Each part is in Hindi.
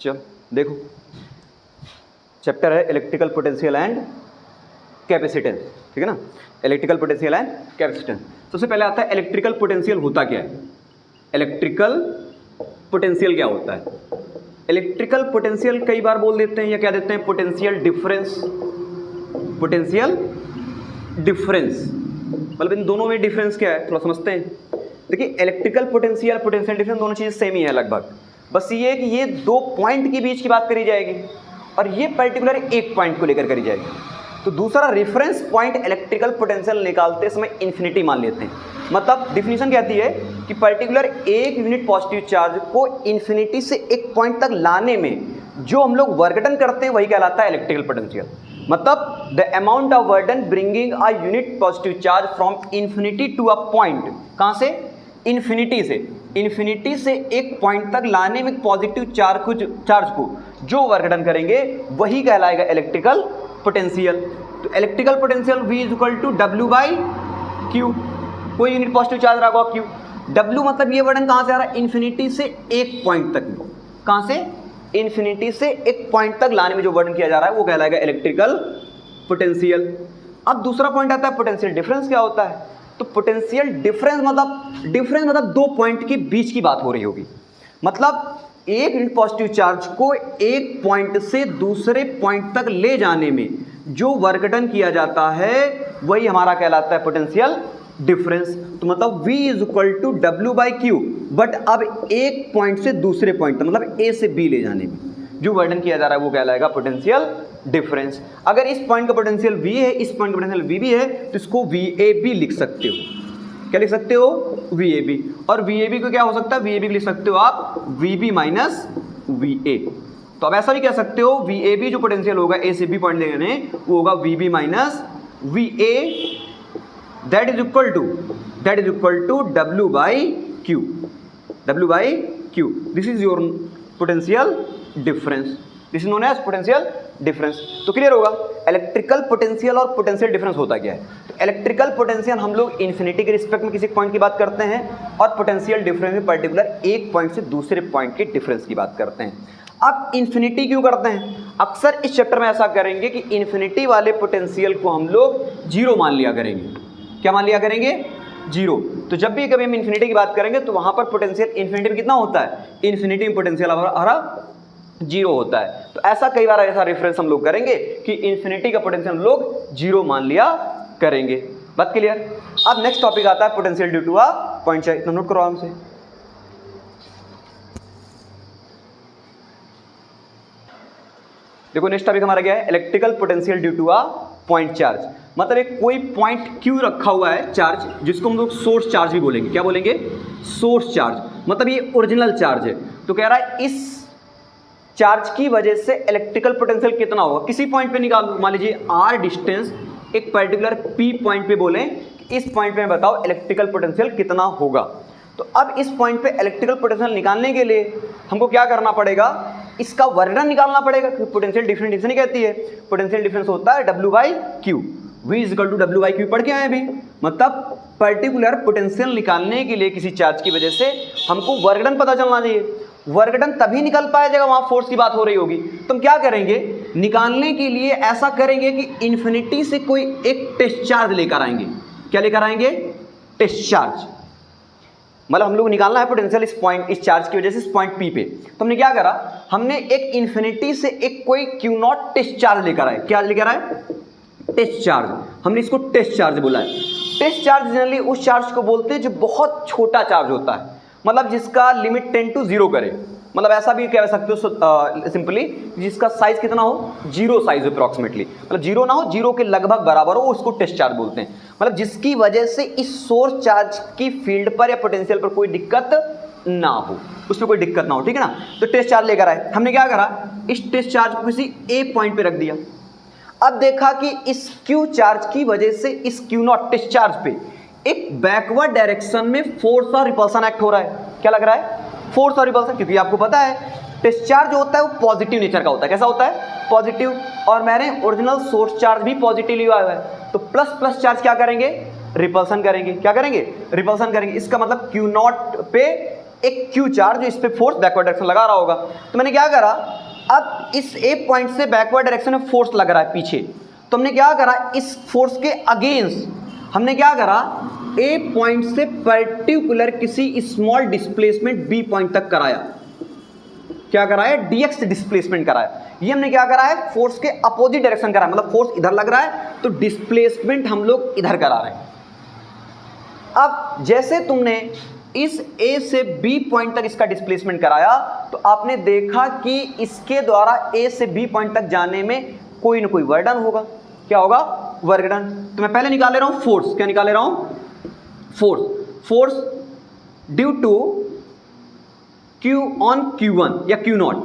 चल देखो, चैप्टर है इलेक्ट्रिकल पोटेंशियल एंड कैपेसिटेंस, ठीक है ना। Electrical potential and capacitance. सबसे पहले आता है इलेक्ट्रिकल पोटेंशियल होता क्या है। इलेक्ट्रिकल पोटेंशियल क्या होता है? इलेक्ट्रिकल पोटेंशियल कई बार बोल देते हैं या क्या देते हैं, पोटेंशियल डिफरेंस। पोटेंशियल डिफरेंस मतलब इन दोनों में डिफरेंस क्या है थोड़ा समझते हैं। देखिए इलेक्ट्रिकल पोटेंशियल, पोटेंशियल डिफरेंस दोनों चीज़ें सेम ही है लगभग, बस ये है कि ये दो पॉइंट के बीच की बात करी जाएगी और ये पर्टिकुलर एक पॉइंट को लेकर करी जाएगी। तो दूसरा रेफरेंस पॉइंट इलेक्ट्रिकल पोटेंशियल निकालते समय इन्फिनिटी मान लेते हैं। मतलब डिफिनीशन कहती है कि पर्टिकुलर एक यूनिट पॉजिटिव चार्ज को इन्फिनिटी से एक पॉइंट तक लाने में जो हम लोग वर्क डन करते हैं वही कहलाता है इलेक्ट्रिकल पोटेंशियल। मतलब the amount of work done bringing a unit positive charge from infinity to a point, कहाँ से? इन्फिनिटी से। इन्फिनिटी से एक पॉइंट तक लाने में पॉजिटिव चार्ज को जो वर्क डन करेंगे वही कहलाएगा इलेक्ट्रिकल पोटेंशियल। तो electrical potential V is equal to W/Q। कोई यूनिट पॉजिटिव चार्ज रहा होगा Q। W मतलब ये वर्डन कहाँ से आ रहा है? इन्फिनिटी से एक पॉइंट तक में। कहाँ से? इन्फिनिटी से एक पॉइंट तक लाने में जो वर्डन किया जा रहा है वो कहलाएगा इलेक्ट्रिकल पोटेंशियल। अब दूसरा पॉइंट आता है पोटेंशियल डिफरेंस क्या होता है। तो पोटेंशियल डिफरेंस मतलब दो पॉइंट के बीच की बात हो रही होगी। मतलब एक यूनिट पॉजिटिव चार्ज को एक पॉइंट से दूसरे पॉइंट तक ले जाने में जो वर्क डन किया जाता है वही हमारा कहलाता है पोटेंशियल डिफरेंस। तो मतलब V is equal to W/Q, but अब एक पॉइंट से दूसरे पॉइंट तक मतलब A से B ले जाने में जो वर्क डन किया जा रहा है वो कहलाएगा पोटेंशियल डिफरेंस। अगर इस पॉइंट का पोटेंशियल V है, इस पॉइंट का पोटेंशियल VB है तो इसको VAB लिख सकते हो। क्या लिख सकते हो? VAB। और VAB को क्या हो सकता है? VAB को लिख सकते हो आप VB माइनस VA। तो अब ऐसा भी कह सकते हो VAB जो पोटेंशियल होगा A से B पॉइंट लेने वो होगा VB minus VA, that is equal to W/Q। W/Q, this is your potential difference, this is known as potential difference. तो क्लियर होगा इलेक्ट्रिकल पोटेंशियल और पोटेंशियल डिफरेंस होता क्या है। तो इलेक्ट्रिकल पोटेंशियल हम लोग इन्फिनिटी के रिस्पेक्ट में किसी पॉइंट की बात करते हैं और पोटेंशियल डिफरेंस में पर्टिकुलर एक पॉइंट से दूसरे पॉइंट के डिफरेंस की बात करते हैं। अब इन्फिनिटी क्यों करते हैं? अक्सर इस चैप्टर में ऐसा करेंगे कि इन्फिनिटी वाले पोटेंशियल को हम लोग जीरो मान लिया करेंगे। क्या मान लिया करेंगे? जीरो। तो जब भी कभी हम इन्फिनिटी की बात करेंगे तो वहां पर पोटेंशियल इन्फिनिटी में कितना होता है? इन्फिनिटी में पोटेंशियल हमारा जीरो होता है। तो ऐसा कई बार ऐसा रेफरेंस हम लोग करेंगे कि इन्फिनिटी का पोटेंशियल हम लोग जीरो मान लिया करेंगे। बात क्लियर? अब नेक्स्ट टॉपिक आता है potential due to a point charge. इतना नोट करो आराम से। देखो नेक्स्ट टॉपिक हमारा क्या है? Electrical potential due to a point charge. मतलब एक कोई पॉइंट क्यू रखा हुआ है चार्ज जिसको हम लोग सोर्स चार्ज भी बोलेंगे। क्या बोलेंगे? Source charge. मतलब ये ओरिजिनल चार्ज है। तो कह रहा है इस चार्ज की वजह से इलेक्ट्रिकल पोटेंशियल कितना होगा। किसी पॉइंट पे निकालो, मान लीजिए r डिस्टेंस एक पर्टिकुलर P पॉइंट पे बोलें इस पॉइंट पे बताओ इलेक्ट्रिकल पोटेंशियल कितना होगा। तो अब इस पॉइंट पे इलेक्ट्रिकल पोटेंशियल निकालने के लिए हमको क्या करना पड़ेगा? इसका वर्णन निकालना पड़ेगा। पोटेंशियल डिफरेंस नहीं कहती है, पोटेंशियल डिफरेंस होता है W/Q। V is equal to W/Q पढ़ के आए अभी। मतलब पर्टिकुलर पोटेंशियल निकालने के लिए किसी चार्ज की वजह से हमको वर्क डन पता चलना चाहिए। वर्क डन तभी निकल पाया जाएगा वहां फोर्स की बात हो रही होगी। तो हम क्या करेंगे? निकालने के लिए ऐसा करेंगे कि इन्फिनिटी से कोई एक टेस्ट चार्ज लेकर आएंगे। क्या लेकर आएंगे? Test charge. मतलब हम लोग निकालना है पोटेंशियल इस चार्ज की वजह से इस पॉइंट P पे। तो हमने क्या करा? हमने एक इन्फिनिटी से एक कोई Q0 टेस्ट चार्ज लेकर आए। क्या लेकर आए? Test charge. हमने इसको टेस्ट चार्ज बोला है। टेस्ट चार्ज जनरली उस चार्ज को बोलते हैं जो बहुत छोटा चार्ज होता है, मतलब जिसका लिमिट 10 to 0 करे। मतलब ऐसा भी कह सकते हो सिंपली जिसका साइज कितना हो? जीरो साइज अप्रॉक्सीमेटली, मतलब जीरो ना हो, जीरो के लगभग बराबर हो, उसको टेस्ट चार्ज बोलते हैं। मतलब जिसकी वजह से इस सोर्स चार्ज की फील्ड पर या पोटेंशियल पर कोई दिक्कत ना हो, उसमें कोई दिक्कत ना हो, ठीक है ना। तो टेस्ट चार्ज लेकर आए। हमने क्या करा? इस टेस्ट चार्ज को किसी ए पॉइंट पे रख दिया। अब देखा कि इस Q चार्ज की वजह से इस Q0 टेस्ट चार्ज पे एक बैकवर्ड डायरेक्शन में फोर्स और रिपल्सन एक्ट हो रहा है। क्या लग रहा है? फोर्स और रिपल्सन। क्योंकि आपको पता है टेस्ट चार्ज जो होता है वो पॉजिटिव नेचर का होता है। कैसा होता है? पॉजिटिव। और मैंने ओरिजिनल सोर्स चार्ज भी पॉजिटिव लिया हुआ है। तो प्लस प्लस चार्ज क्या करेंगे? रिपल्सन करेंगे। क्या करेंगे? रिपल्सन करेंगे। इसका मतलब Q0 पे एक Q चार्ज जो इस पे फोर्स बैकवर्ड डायरेक्शन लगा रहा होगा। तो मैंने क्या करा, अब इस A पॉइंट से बैकवर्ड डायरेक्शन में फोर्स लग रहा है पीछे, तो हमने क्या करा, इस फोर्स के अगेंस्ट हमने क्या करा, A पॉइंट से पर्टिकुलर किसी स्मॉल डिस्प्लेसमेंट B पॉइंट तक कराया। क्या कराया, dx डिस्प्लेसमेंट कराया। ये हमने क्या करा है, फोर्स के अपोजिट डायरेक्शन करा है, मतलब फोर्स इधर लग रहा है तो डिस्प्लेसमेंट हम लोग इधर करा रहे हैं। अब जैसे तुमने इस A से B पॉइंट तक इसका डिस्प्लेसमेंट कराया तो आपने देखा कि इसके द्वारा A से B पॉइंट तक जाने में कोई ना कोई वर्डन होगा। क्या होगा, वर्कडन। तो मैं पहले निकाल ले रहा हूं फोर्स। क्या निकाल ले रहा हूं, force due to Q on Q1 या Q0,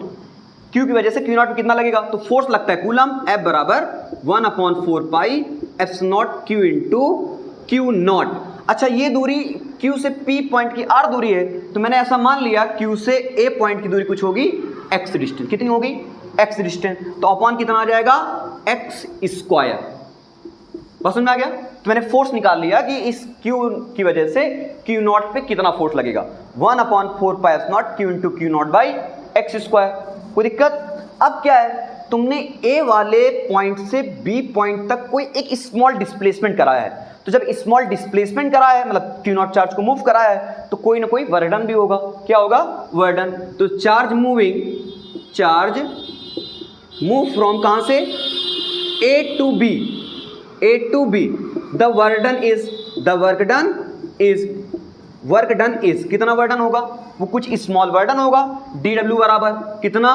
Q की वजह से Q0 पे कितना लगेगा, तो फोर्स लगता है कूलम, F बराबर 1/4 पाई F0 Q इंटू Q0। अच्छा, ये दूरी Q से P पॉइंट की R दूरी है, तो मैंने ऐसा मान लिया Q से A पॉइंट की दूरी कुछ होगी x डिस्टेंस। कितनी होगी, x डिस्टेंस। तो अपॉन कितना आ जाएगा, x स्क्वायर। बस समझ में आ गया। तो मैंने फोर्स निकाल लिया कि इस Q की वजह से Q0 पे कितना फोर्स लगेगा, 1/4 पाई F0 Q into Q0 by x square. कोई दिक्कत। अब क्या है, तुमने A वाले पॉइंट से B पॉइंट तक कोई एक स्मॉल डिस्प्लेसमेंट कराया है, तो जब स्मॉल डिस्प्लेसमेंट कराया है मतलब Q0 चार्ज को मूव कराया है तो कोई ना कोई वर्डन भी होगा। क्या होगा, वर्डन। तो चार्ज मूव फ्रॉम कहां से, A to B, the work done is कितना वर्डन होगा, वो कुछ स्मॉल वर्डन होगा। dw बराबर कितना,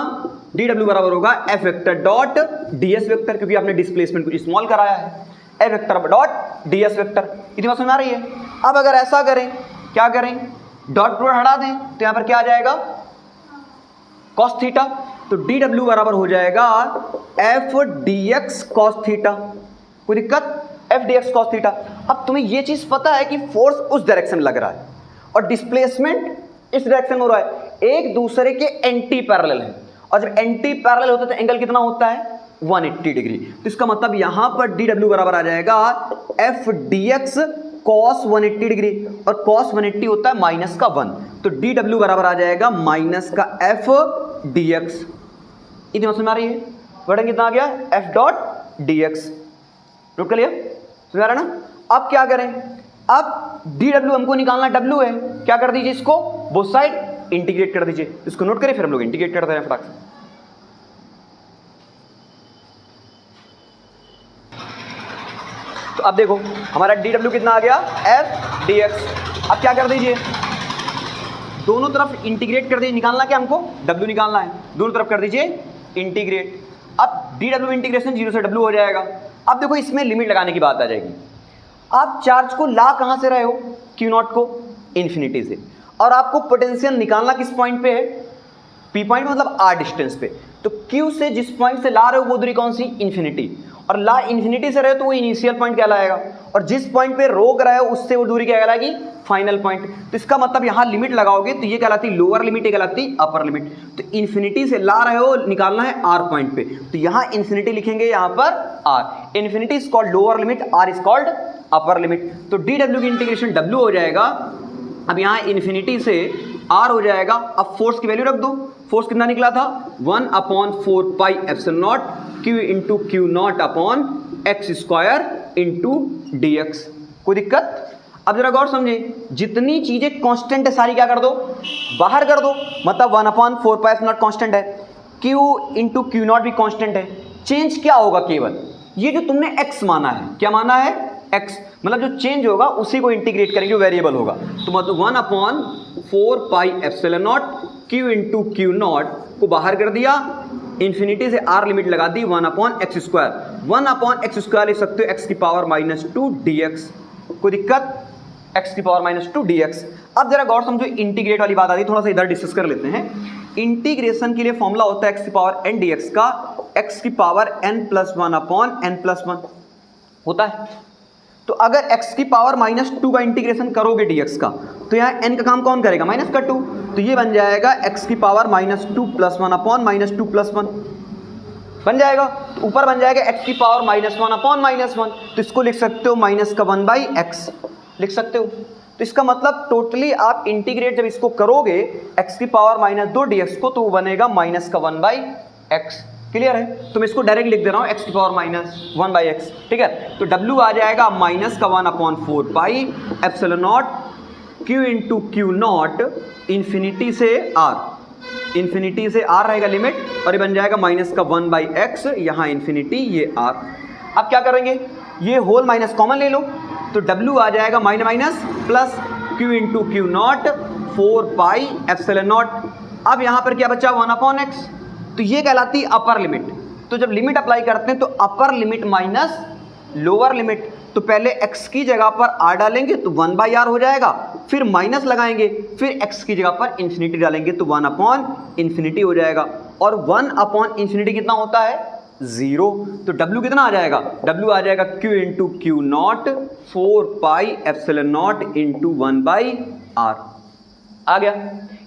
dw बराबर होगा F vector dot ds vector, क्योंकि आपने डिस्प्लेसमेंट कुछ स्मॉल कराया है, F vector dot ds vector. इतनी बात समझ आ रही है। अब अगर ऐसा करें, क्या करें, डॉट प्रोडक्ट हटा दें तो यहां पर क्या आ जाएगा, cos थीटा। तो dw बराबर हो जाएगा F dx cos थीटा। कोई दिक्कत, F dx cos थीटा। अब तुम्हें ये चीज पता है कि फोर्स उस डायरेक्शन में लग रहा है और डिस्प्लेसमेंट इस डायरेक्शन में हो रहा है, एक दूसरे के एंटी पैरेलल है, और जब एंटी पैरेलल होता है तो एंगल कितना होता है, 180 डिग्री। तो इसका मतलब यहां पर dw बराबर आ जाएगा F dx cos 180 डिग्री, और cos 180 होता है माइनस का 1, तो dw बराबर आ जाएगा माइनस का F dx। इतनी समझ में आ रही है। वर्डन कितना आ गया, F डॉट dx। नोट कर लिया, समझ आ रहा है ना। अब क्या करें, अब dw हमको निकालना, w है, क्या कर दीजिए, इसको बोथ साइड इंटीग्रेट कर दीजिए। इसको नोट करिए, फिर हम लोग इंटीग्रेट करते हैं फटाक से। तो अब देखो हमारा dw कितना आ गया, F dx। अब क्या कर दीजिए, दोनों तरफ इंटीग्रेट कर दीजिए। निकालना क्या हमको, w निकालना है, दोनों तरफ कर दीजिए इंटीग्रेट। अब dw इंटीग्रेशन 0 से w हो जाएगा। अब देखो इसमें लिमिट लगाने की बात आ जाएगी। आप चार्ज को ला कहां से रहे हो, Q0 को इन्फिनिटी से, और आपको पोटेंशियल निकालना किस पॉइंट पे है, P पॉइंट मतलब R डिस्टेंस पे। तो Q से जिस पॉइंट से ला रहे हो वो दूरी कौन सी, इन्फिनिटी, और ला इन्फिनिटी से रहे हो तो वो इनिशियल पॉइंट कहलाएगा, और जिस पॉइंट पे रोक रहे हो उससे वो दूरी क्या कहलाएगी, फाइनल पॉइंट। तो इसका मतलब यहां लिमिट लगाओगे तो ये कहलाती लोअर लिमिट, ये कहलाती अपर लिमिट। तो इन्फिनिटी से ला रहे हो, निकालना है R पॉइंट पे, तो यहां इन्फिनिटी लिखेंगे, यहां पर R। Infinity is called lower limit, R is called upper limit. तो dw की इंटीग्रेशन w हो जाएगा। अब यहां इन्फिनिटी से R हो जाएगा। अब फोर्स की वैल्यू रख दो, फोर्स कितना निकला था, 1/4 pi epsilon Q into Q0 upon x square into dx। कोई दिक्कत। अब जरा गौर समझे, जितनी चीजें कांस्टेंट है सारी क्या कर दो, बाहर कर दो, मतलब 1/4 पाई एप्सिलॉन कांस्टेंट है, Q इंटू Q0 भी कांस्टेंट है। चेंज क्या होगा, केवल ये जो तुमने x माना है, क्या माना है, x, मतलब जो चेंज होगा उसी को इंटीग्रेट करेंगे, वेरिएबल होगा। तो मतलब 1/4 पाई epsilon not Q into Q0 को बाहर कर दिया, इन्फिनिटी से R लिमिट लगा दी, 1/x स्क्वायर। 1/x स्क्वायर लिख सकते हो x की पावर -2 dx। कोई दिक्कत, x की पावर -2 dx। अब जरा गौर समझो, इंटीग्रेट वाली बात आती है, थोड़ा सा इधर डिस्कस कर लेते हैं। इंटीग्रेशन के लिए फॉर्मूला होता है x की पावर n dx का, x की पावर n+1/n+1 होता है। तो अगर x की पावर -2 का इंटीग्रेशन करोगे dx का, तो यहाँ n का काम कौन करेगा, -2, तो ये बन जाएगा x की पावर -2 + 1/-2 + 1 बन जाएगा। तो ऊपर बन जाएगा x की पावर -1/-1, तो इसको लिख सकते हो -1/x लिख सकते हो। तो इसका मतलब टोटली आप इंटीग्रेट जब इसको करोगे x की पावर -2 dx को, तो वो बनेगा -1/x। क्लियर है? तो मैं इसको डायरेक्ट लिख दे रहा हूँ x की पावर -1/x। ठीक है, तो w आ जाएगा -1/4 पाई epsilon not q into q not infinity से r, इन्फिनिटी से r रहेगा लिमिट, और ये बन जाएगा -1/x, यहाँ इन्फिनिटी ये r। अब क्या करेंगे, ये होल माइनस कॉमन ले लो, तो w आ जाएगा minus plus q into q not 4 pi epsilon not. अब यहाँ पर क्या बचा 1/x, तो ये कहलाती है अपर लिमिट। तो जब लिमिट अप्लाई करते हैं तो upper limit minus lower limit, तो पहले x की जगह पर r डालेंगे तो 1/r हो जाएगा, फिर माइनस लगाएंगे, फिर x की जगह पर इन्फिनिटी डालेंगे तो 1/∞ हो जाएगा, और 1/∞ कितना होता है 0। तो w कितना आ जाएगा, w आ जाएगा q into q not 4 pi epsilon not into 1/r। आ गया,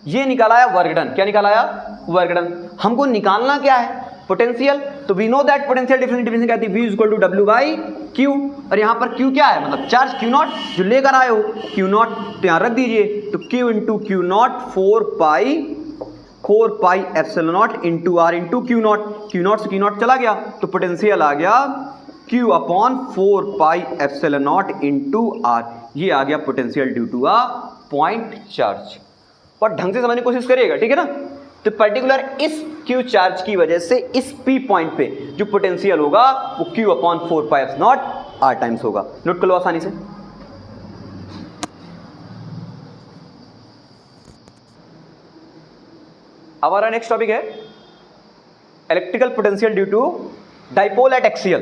ये निकाला है वर्क डन। क्या निकाला है, वर्क डन। हमको निकालना क्या है, पोटेंशियल। तो we know that potential difference कहती है v equal to w by q, और यहाँ पर q क्या है, मतलब चार्ज q नॉट जो लेकर आए हो q नॉट, तो यहाँ रख दीजिए, तो q into q not 4 pi epsilon not into r into q not से q नॉट चला गया, तो पोटेंशियल आ गया q upon 4 pi epsilon not into r। ये आ गया potential due to a point charge. और ढंग से समझने की कोशिश करिएगा, ठीक है ना। तो पर्टिकुलर इस q चार्ज की वजह से इस p पॉइंट पे जो पोटेंशियल होगा वो q upon 4 pi epsilon not r times होगा। नोट कर लो आसानी से। हमारा नेक्स्ट टॉपिक है electrical potential due to dipole at axial.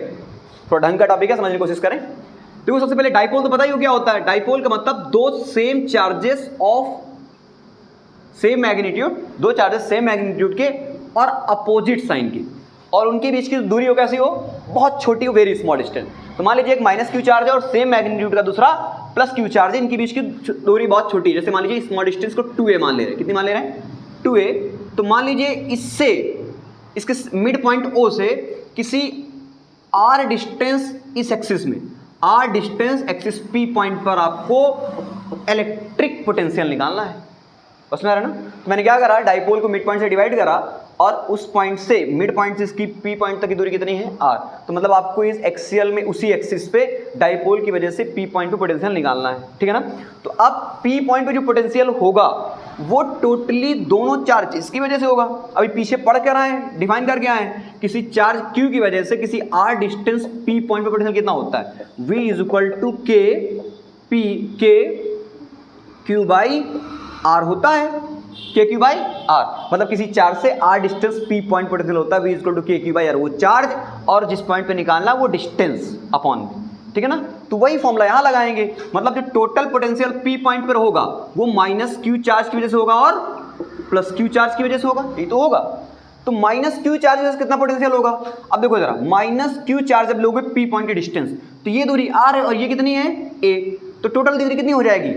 थोड़ा ढंग का टॉपिक है, समझने की कोशिश करें। देखो सबसे पहले डाइपोल तो पता ही हो क्या होता है। डाइपोल का मतलब दो same charges of same magnitude, दो चार्जेस सेम मैग्नीट्यूड के और अपोजिट साइन की, और उनके बीच की दूरी हो कैसी हो, बहुत छोटी हो, वेरी स्मॉल डिस्टेंस। तो मान लीजिए एक -q चार्ज है और सेम मैग्नीट्यूड का दूसरा +q चार्ज है, इनके बीच की दूरी बहुत छोटी है। जैसे मान लीजिए स्मॉल डिस्टेंस को 2a मान ले रहे हैं। कितनी मान ले रहे हैं, 2a। तो मान लीजिए इससे, इसके मिड पॉइंट O से किसी r डिस्टेंस इस एक्सिस में, r distance axis P point पर आपको इलेक्ट्रिक पोटेंशियल निकालना है। उसमें आ रहा है ना। तो मैंने क्या करा, डाइपोल को मिड पॉइंट से डिवाइड करा, और उस पॉइंट से, मिड पॉइंट से इसकी P पॉइंट तक की दूरी कितनी है, r। तो मतलब आपको इस एक्सियल में, उसी एक्सिस पे डाइपोल की वजह से P पॉइंट पे पोटेंशियल निकालना है, ठीक है ना। तो अब P पॉइंट पे जो पोटेंशियल होगा वो टोटली दोनों चार्जेस की वजह से होगा। अभी पीछे पढ़ कर आए, डिफाइन करके आए, किसी चार्ज Q की वजह से किसी r डिस्टेंस P पॉइंट पे पोटेंशियल कितना होता है, V is equal to K Q by R होता है, KQ बाई R। मतलब किसी चार्ज से R distance P point potential होता है, V equal to KQ by R, वो चार्ज, और जिस पॉइंट पे निकालना वो डिस्टेंस अपॉन, ठीक है ना। तो वही फॉर्मूला यहाँ लगाएंगे। मतलब जो टोटल पोटेंशियल P पॉइंट पर होगा वो -q चार्ज की वजह से होगा और +q चार्ज की वजह से होगा, यही तो होगा। तो -q चार्ज से कितना पोटेंशियल होगा, अब देखो जरा, -q चार्ज जब लोगे P पॉइंट की डिस्टेंस, तो ये दूरी R है और ये कितनी है a, तो टोटल दूरी कितनी हो जाएगी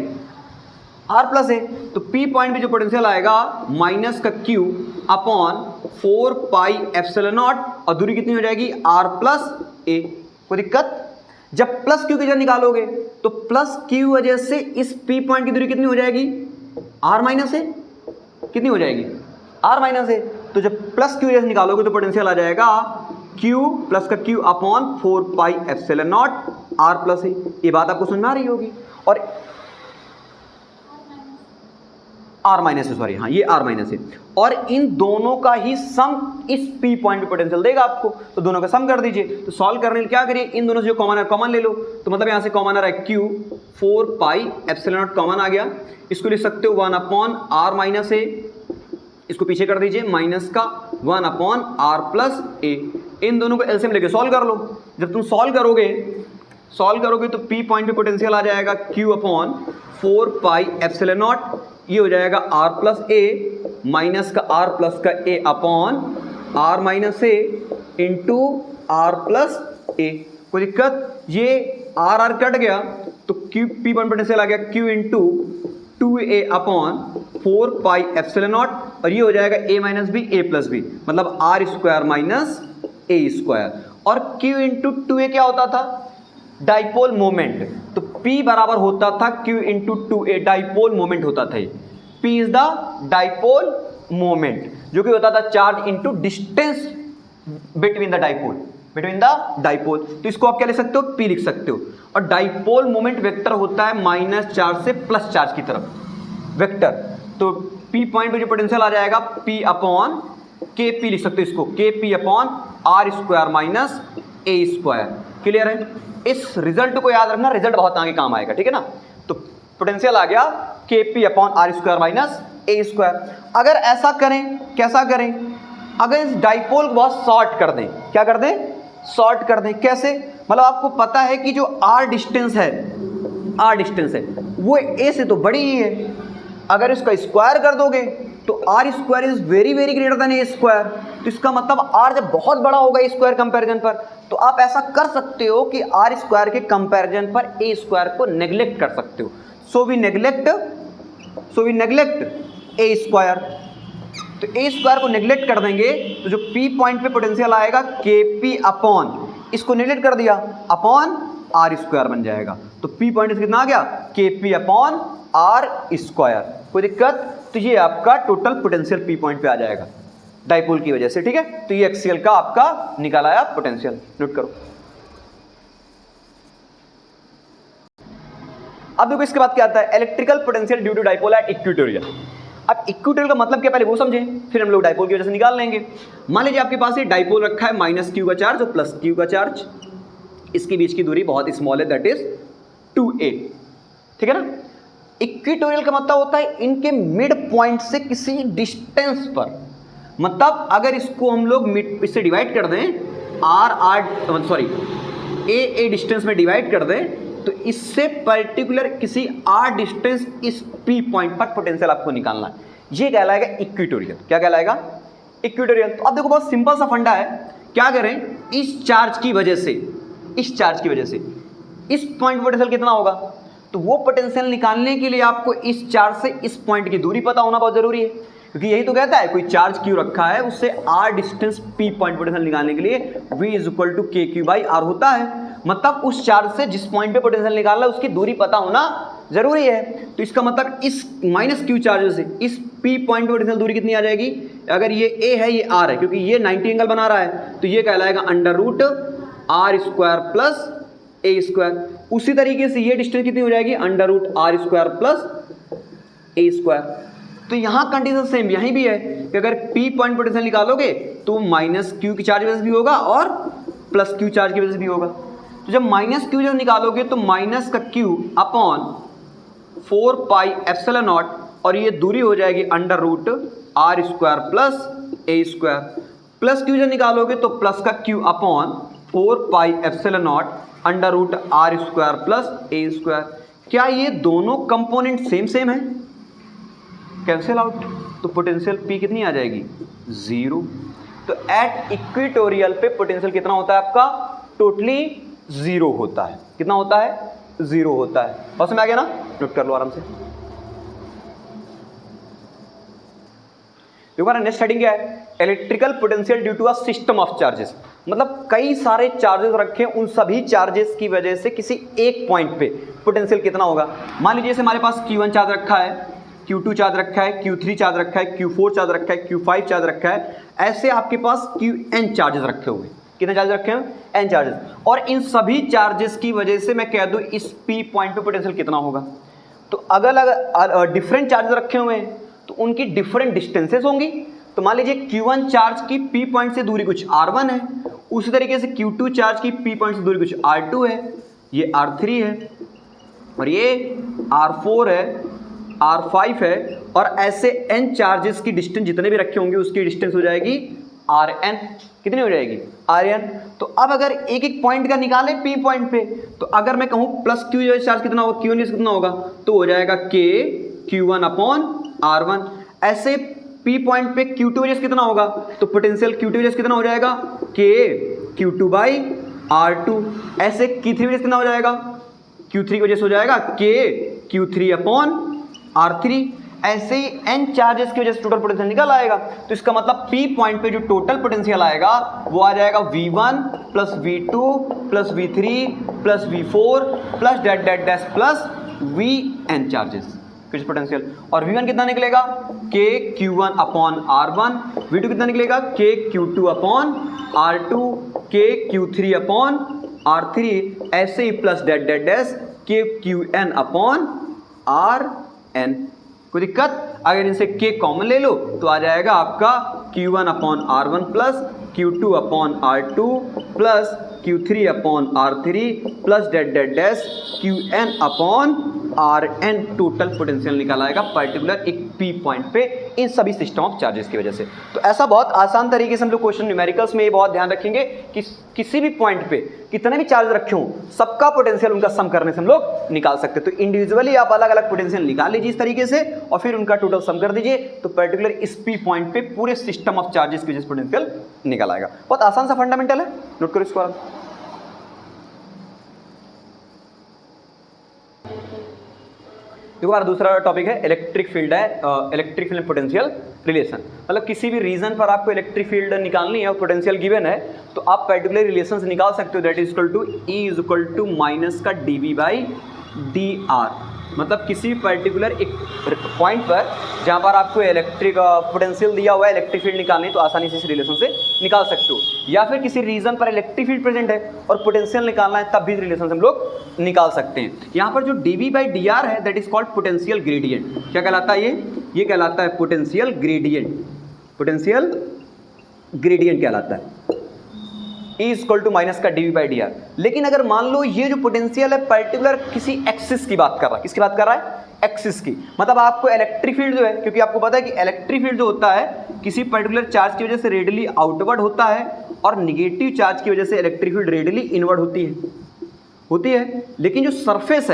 r प्लस a। तो P पॉइंट पे जो पोटेंशियल आएगा -q upon 4 pi epsilon naught, और दूरी कितनी हो जाएगी r प्लस a। कोई दिक्कत, जब +q की जगह निकालोगे तो +q वजह से इस P पॉइंट की दूरी कितनी हो जाएगी, r माइनस a। कितनी हो जाएगी, r माइनस a। तो जब +q वजह से निकालोगे तो पोटेंशियल आ जाएगा q प्लस का q upon 4 pi epsilon not r plus a। ये बात आपको समझ में आ रही होगी। और r माइनस है, सॉरी, हाँ ये r माइनस है, और इन दोनों का ही सम इस P पॉइंट पे पोटेंशियल देगा आपको। तो दोनों का सम कर दीजिए। तो सॉल्व करने के लिए क्या करिए, इन दोनों से जो कॉमन है कॉमन ले लो। तो मतलब यहाँ से कॉमन आ रहा है q 4 pi epsilon naught common आ गया। इसको लिख सकते हो 1 अपॉन r माइनस a, इसको पीछे कर दीजिए, माइनस का 1 अपॉन r प्लस a। इन दोनों को एलसीएम लेके सॉल्व कर लो। जब तुम सॉल्व करोगे तो P पॉइंट पे पोटेंशियल आ जाएगा q upon 4 pi epsilon not, ये हो जाएगा r प्लस a माइनस का r प्लस का a upon r minus a into r plus a। कोई दिक्कत, ये r कट गया तो q P पॉइंट पोटेंशियल आ गया q into 2a upon 4 pi epsilon naught, और ये हो जाएगा a minus b a plus b, मतलब r square minus a square. और q इंटू 2a क्या होता था, डाइपोल मोमेंट। तो P बराबर होता था Q into 2A, dipole moment होता था। P is the dipole moment, जो कि होता था charge into distance between the dipole, तो इसको आप क्या लिख सकते हो, P लिख सकते हो। और डाइपोल मोमेंट वेक्टर होता है माइनस चार्ज से प्लस चार्ज की तरफ वेक्टर, तो P पॉइंट पे जो पोटेंशियल आ जाएगा P अपॉन KP लिख सकते हो इसको, KP upon R square minus A square. Clear है? इस रिजल्ट को याद रखना, रिजल्ट बहुत आगे काम आएगा, ठीक है ना। तो पोटेंशियल आ गया KP upon R square minus A square. अगर ऐसा करें, कैसा करें, अगर इस डाइपोल को बहुत शॉर्ट कर दें, क्या कर दें, शॉर्ट कर दें। कैसे, मतलब आपको पता है कि जो R डिस्टेंस है वो A से तो बड़ी ही है, अगर इसका स्क्वायर कर दोगे तो R square is very very greater than A square, तो इसका मतलब R जब बहुत बड़ा होगा A स्क्वायर कंपैरिजन पर, तो आप ऐसा कर सकते हो कि R स्क्वायर के कंपैरिजन पर A स्क्वायर को नेग्लेक्ट कर सकते हो। So we neglect A square, तो A स्क्वायर को नेग्लेक्ट कर देंगे तो जो P पॉइंट पे पोटेंशियल आएगा KP अपॉन, इसको नेग्लेक्ट कर दिया, अपॉन R स्क्वायर बन जाएगा। तो P पॉइंट कितना आ गया, KP अपॉन R स्क्वायर। कोई दिक्कत? तो ये आपका टोटल पोटेंशियल P पॉइंट पे आ जाएगा डाइपोल की वजह से, ठीक है। तो ये एक्सियल का आपका निकाल आया पोटेंशियल, नोट करो। अब देखो इसके बाद क्या आता है, electrical potential due to dipole at equatorial. अब इक्वेटोरियल का मतलब क्या, पहले वो समझें, फिर हम लोग डाइपोल की वजह से निकाल लेंगे। मान लीजिए आपके पास ये डाइपोल रखा है माइनस Q का चार्ज और प्लस Q का चार्ज, इसके बीच की दूरी बहुत स्मॉल है, दैट इज 2A, ठीक है ना। इक्वेटोरियल का मतलब होता है इनके मिड पॉइंट से किसी डिस्टेंस पर, मतलब अगर इसको हम लोग मिड इससे डिवाइड कर दें, A डिस्टेंस में डिवाइड कर दें, तो इससे पर्टिकुलर किसी R डिस्टेंस इस P पॉइंट पर पोटेंशियल आपको निकालना है, ये कहलाएगा इक्वेटोरियल। क्या कहलाएगा, इक्वेटोरियल। तो अब देखो बहुत सिंपल सा फंडा है, क्या करें, इस चार्ज की वजह से इस पॉइंट पोटेंशियल कितना होगा, तो वो पोटेंशियल निकालने के लिए आपको इस चार्ज से इस पॉइंट की दूरी पता होना बहुत जरूरी है, क्योंकि यही तो कहता है कोई चार्ज Q रखा है, उससे R distance P point potential निकालने के लिए V is equal to KQ by R होता है। मतलब उस चार्ज से जिस पॉइंट पे पोटेंशियल निकालना है उसकी दूरी पता होना जरूरी है। तो इसका मतलब इस माइनस Q चार्ज से इस P पॉइंट पे पोटेंशियल दूरी कितनी आ जाएगी, अगर ये A है ये R है, क्योंकि ये 90 एंगल बना रहा है, तो ये कहलाएगा under root R square plus A square. उसी तरीके से ये डिस्टेंस कितनी हो जाएगी, under root R square plus A square. तो यहाँ कंडीशन सेम यहीं भी है कि अगर P पॉइंट पोटेंशियल निकालोगे तो माइनस Q की चार्ज वजह से भी होगा और प्लस Q चार्ज की वजह से भी होगा। तो जब माइनस Q जब निकालोगे तो माइनस का Q upon 4 pi epsilon naught, और ये दूरी हो जाएगी under root R square plus A square, plus Q जब निकालोगे तो प्लस का Q upon 4 pi epsilon naught under root R square plus A square. क्या ये दोनों कंपोनेंट सेम है, कैंसिल आउट, तो पोटेंशियल P कितनी आ जाएगी, 0। तो एट इक्वेटोरियल पे पोटेंशियल कितना होता है आपका, टोटली 0 होता है। कितना होता है, 0 होता है। और समझ आ गया ना, नोट कर लो आराम से। देखो नेक्स्ट हेडिंग क्या है, electrical potential due to a system of charges. मतलब कई सारे चार्जेस रखे, उन सभी चार्जेस की वजह से किसी एक पॉइंट पे पोटेंशियल कितना होगा। मान लीजिए जैसे हमारे पास Q1 चार्ज रखा है, Q2 चार्ज रखा है, Q3 चार्ज रखा है, Q4 चार्ज रखा है, Q5 चार्ज रखा है, ऐसे आपके पास Qn चार्जेस रखे हुए। कितने चार्ज रखे हैं, n चार्जेस। और इन सभी चार्जेस की वजह से मैं कह दूं इस P पॉइंट पे पोटेंशियल कितना होगा। तो अगर डिफरेंट चार्जेस रखे हुए हैं तो उनकी डिफरेंट डिस्टेंसेस होंगी। तो मान लीजिए Q1 चार्ज की P पॉइंट से दूरी कुछ R1 है, उसी तरीके से Q2 चार्ज की P पॉइंट से दूरी कुछ R2 है, ये R3 है, और ये R4 है, R5 है, और ऐसे n चार्जेस की डिस्टेंस जितने भी रखे होंगे उसकी डिस्टेंस हो जाएगी Rn। कितनी हो जाएगी, Rn। तो अब अगर एक एक पॉइंट का निकाले P पॉइंट पे, तो अगर मैं कहूँ प्लस Q चार्ज कितना होगा, Q1 कितना होगा, तो हो जाएगा K Q1 अपॉन R1। ऐसे P पॉइंट पे Q2 वजह से कितना होगा, तो पोटेंशियल Q2 वजह से कितना हो जाएगा, K Q2 बाई R2। ऐसे Q3 वजह से कितना हो जाएगा, Q3 की वजह से हो जाएगा K Q3 अपॉन R3। ऐसे ही n चार्जेस की वजह से टोटल पोटेंशियल निकल आएगा। तो इसका मतलब P पॉइंट पे जो टोटल पोटेंशियल आएगा वो आ जाएगा V1 plus V2 plus V3 plus V4 plus dot dot dash plus Vn charges कुछ पोटेंशियल। और V1 कितना निकलेगा K Q1 upon R1, V2 कितना निकलेगा K Q2 upon R2, K Q3 upon R3, ऐसे ही plus dot dot dash K Qn upon Rn। कोई दिक्कत? अगर इनसे K कॉमन ले लो तो आ जाएगा आपका Q1 upon R1 plus Q2 upon R2 plus Q3 upon R3 plus dot dot dash Qn upon Rn। Total potential निकाल आएगा पर्टिकुलर एक P पॉइंट पे इन सभी सिस्टम ऑफ चार्जेस की वजह से। तो ऐसा बहुत आसान तरीके से हम लोग क्वेश्चन न्यूमेरिकल्स में ये बहुत ध्यान रखेंगे कि किसी भी पॉइंट पे कितने भी चार्ज रखे हों सबका पोटेंशियल उनका सम करने से हम लोग निकाल सकते हैं। तो इंडिविजुअली आप अलग अलग पोटेंशियल निकाल लीजिए इस तरीके से और फिर उनका टोटल सम कर दीजिए, तो पर्टिकुलर इस P पॉइंट पे पूरे सिस्टम ऑफ चार्जेस की वजह से पोटेंशियल निकाल आएगा। बहुत आसान सा फंडामेंटल है, नोट करो इसको। देखो हमारा दूसरा टॉपिक है इलेक्ट्रिक फील्ड है, इलेक्ट्रिक फील्ड पोटेंशियल रिलेशन। मतलब किसी भी रीजन पर आपको इलेक्ट्रिक फील्ड निकालनी है और पोटेंशियल गिवन है तो आप पर्टिकुलर रिलेशंस निकाल सकते हो। That is equal to E is equal to minus का dV बाई dr। मतलब किसी पर्टिकुलर एक पॉइंट पर जहाँ पर आपको इलेक्ट्रिक पोटेंशियल दिया हुआ है, इलेक्ट्रिक फील्ड निकालनी है तो आसानी से इस रिलेशन से निकाल सकते हो। या फिर किसी रीजन पर इलेक्ट्रिक फील्ड प्रेजेंट है और पोटेंशियल निकालना है तब भी रिलेशन से हम लोग निकाल सकते हैं। यहाँ पर जो dV बाई dr है that is called potential gradient. क्या कहलाता है ये कहलाता है पोटेंशियल ग्रेडियंट। पोटेंशियल ग्रेडियंट कहलाता है E इक्वल टू माइनस का dV बाई dr। लेकिन अगर मान लो ये जो पोटेंशियल है पर्टिकुलर किसी एक्सिस की बात कर रहा है, किसकी बात कर रहा है? एक्सिस की। मतलब आपको इलेक्ट्रिक फील्ड जो है, क्योंकि आपको पता है कि इलेक्ट्रिक फील्ड जो होता है किसी पर्टिकुलर चार्ज की वजह से रेडियली आउटवर्ड होता है और निगेटिव चार्ज की वजह से इलेक्ट्रिक फील्ड रेडियली इनवर्ड होती है। लेकिन जो सरफेस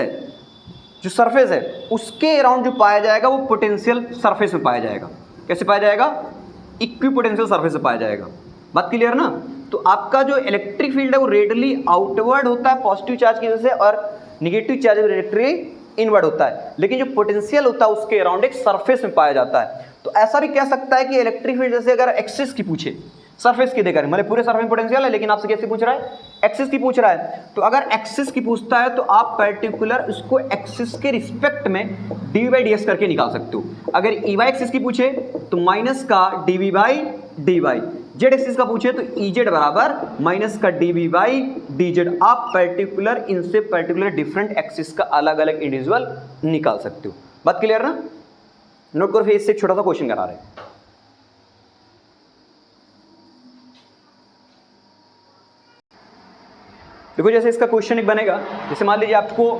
है उसके अराउंड जो पाया जाएगा वो पोटेंशियल सरफेस में पाया जाएगा। कैसे पाया जाएगा? इक्वी पोटेंशियल सरफेस में पाया जाएगा। बात क्लियर ना? तो आपका जो इलेक्ट्रिक फील्ड है वो रेडियली आउटवर्ड होता है पॉजिटिव चार्ज की वजह से और निगेटिव चार्ज रेडियली इनवर्ड होता है। लेकिन जो पोटेंशियल होता है उसके अराउंड एक सरफेस में पाया जाता है। तो ऐसा भी कह सकता है कि इलेक्ट्रिक फील्ड जैसे अगर एक्सिस की पूछे, सरफेस की देकर, मतलब पूरे सरफेस में पोटेंशियल है लेकिन आपसे कैसे पूछ रहा है? एक्सिस की पूछ रहा है। तो अगर एक्सिस की पूछता है तो आप पर्टिकुलर उसको एक्सिस के रिस्पेक्ट में dV बाई dx करके निकाल सकते हो। अगर EY एक्सिस की पूछे तो माइनस का dV by dy, Z axis का पूछे तो EZ बराबर माइनस का dV बाई dz। आप पर्टिकुलर इनसे पर्टिकुलर डिफरेंट एक्सिस का अलग अलग इंडिविजुअल निकाल सकते हो। बात क्लियर ना? नोट करो, फिर इससे एक छोटा सा क्वेश्चन करा रहे हैं। देखो जैसे इसका क्वेश्चन एक बनेगा, जैसे मान लीजिए आपको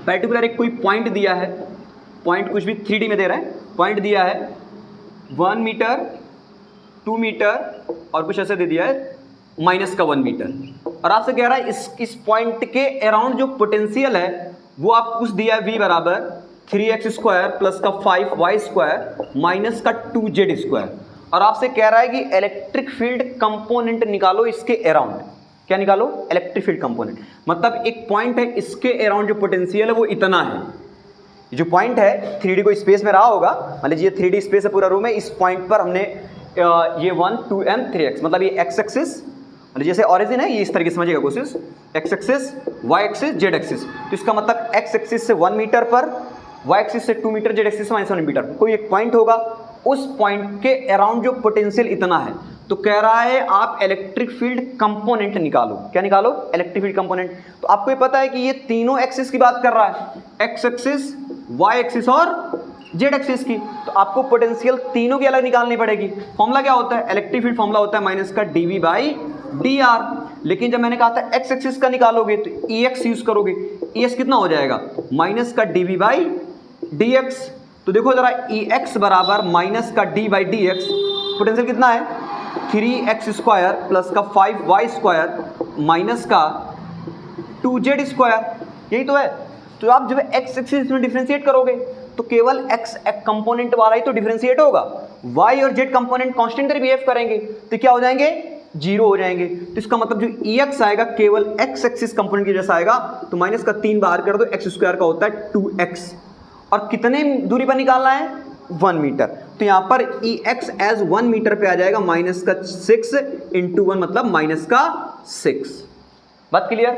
पर्टिकुलर एक कोई पॉइंट दिया है, पॉइंट कुछ भी 3D में दे रहा है, पॉइंट दिया है 1 मीटर 2 मीटर और कुछ ऐसे दे दिया है माइनस का 1 मीटर, और आपसे कह रहा है इस पॉइंट के अराउंड जो पोटेंशियल है वो आप कुछ दिया है V बराबर 3x स्क्वायर प्लस का 5y स्क्वायर माइनस का 2z स्क्वायर, और आपसे कह रहा है कि इलेक्ट्रिक फील्ड कंपोनेंट निकालो इसके अराउंड। क्या निकालो? Electric field component. मतलब एक पॉइंट है, इसके अराउंड जो पोटेंशियल है वो इतना है। जो पॉइंट है 3D को स्पेस में रहा होगा, मान लीजिए 3D स्पेस है पूरा रूम है, इस पॉइंट पर हमने ये 1 2m 3x, मतलब ये x एक्सिस, मतलब जैसे ऑरिजिन है ये इस तरीके से समझिएगा कोशिश, x axis y axis z axis. तो इसका मतलब x एक्सिस से 1 मीटर पर, y एक्सिस से 2 मीटर, z एक्सिस से -1 मीटर कोई एक पॉइंट होगा, उस पॉइंट के अराउंड जो पोटेंशियल इतना है। तो कह रहा है आप इलेक्ट्रिक फील्ड कंपोनेंट निकालो। क्या निकालो? Electric field component. तो आपको ये पता है कि ये तीनों एक्सिस की बात कर रहा है, x एक्सिस, y एक्सिस और z एक्सिस की। तो आपको पोटेंशियल तीनों की अलग निकालनी पड़ेगी। फॉर्मूला क्या होता है? इलेक्ट्रिक फील्ड फॉर्मूला होता है माइनस का dV बाई dr। लेकिन जब मैंने कहा था x एक्सिस का निकालोगे तो Ex यूज करोगे, Ex कितना हो जाएगा? माइनस का dV बाई dx। तो देखो जरा Ex बराबर माइनस का d बाई dx, पोटेंशियल कितना है? 3x स्क्वायर प्लस का 5y स्क्वायर माइनस का 2z स्क्वायर, यही तो है। तो आप जब x एक्सिस में डिफरेंशिएट करोगे तो केवल x कंपोनेंट वाला ही तो डिफरेंशिएट होगा, y और z कंपोनेंट कांस्टेंट तरह बिहेव करेंगे तो क्या हो जाएंगे? 0 हो जाएंगे। तो इसका मतलब जो Ex आएगा केवल x एक्सिस कंपोनेंट की जैसा आएगा। तो माइनस का 3 बाहर कर दो, x स्क्वायर का होता है 2x, और कितने दूरी पर निकालना है? 1 मीटर। तो यहाँ पर ई एक्स एज 1 मीटर पे आ जाएगा माइनस का 6 इंटू 1 मतलब माइनस का 6। बात क्लियर?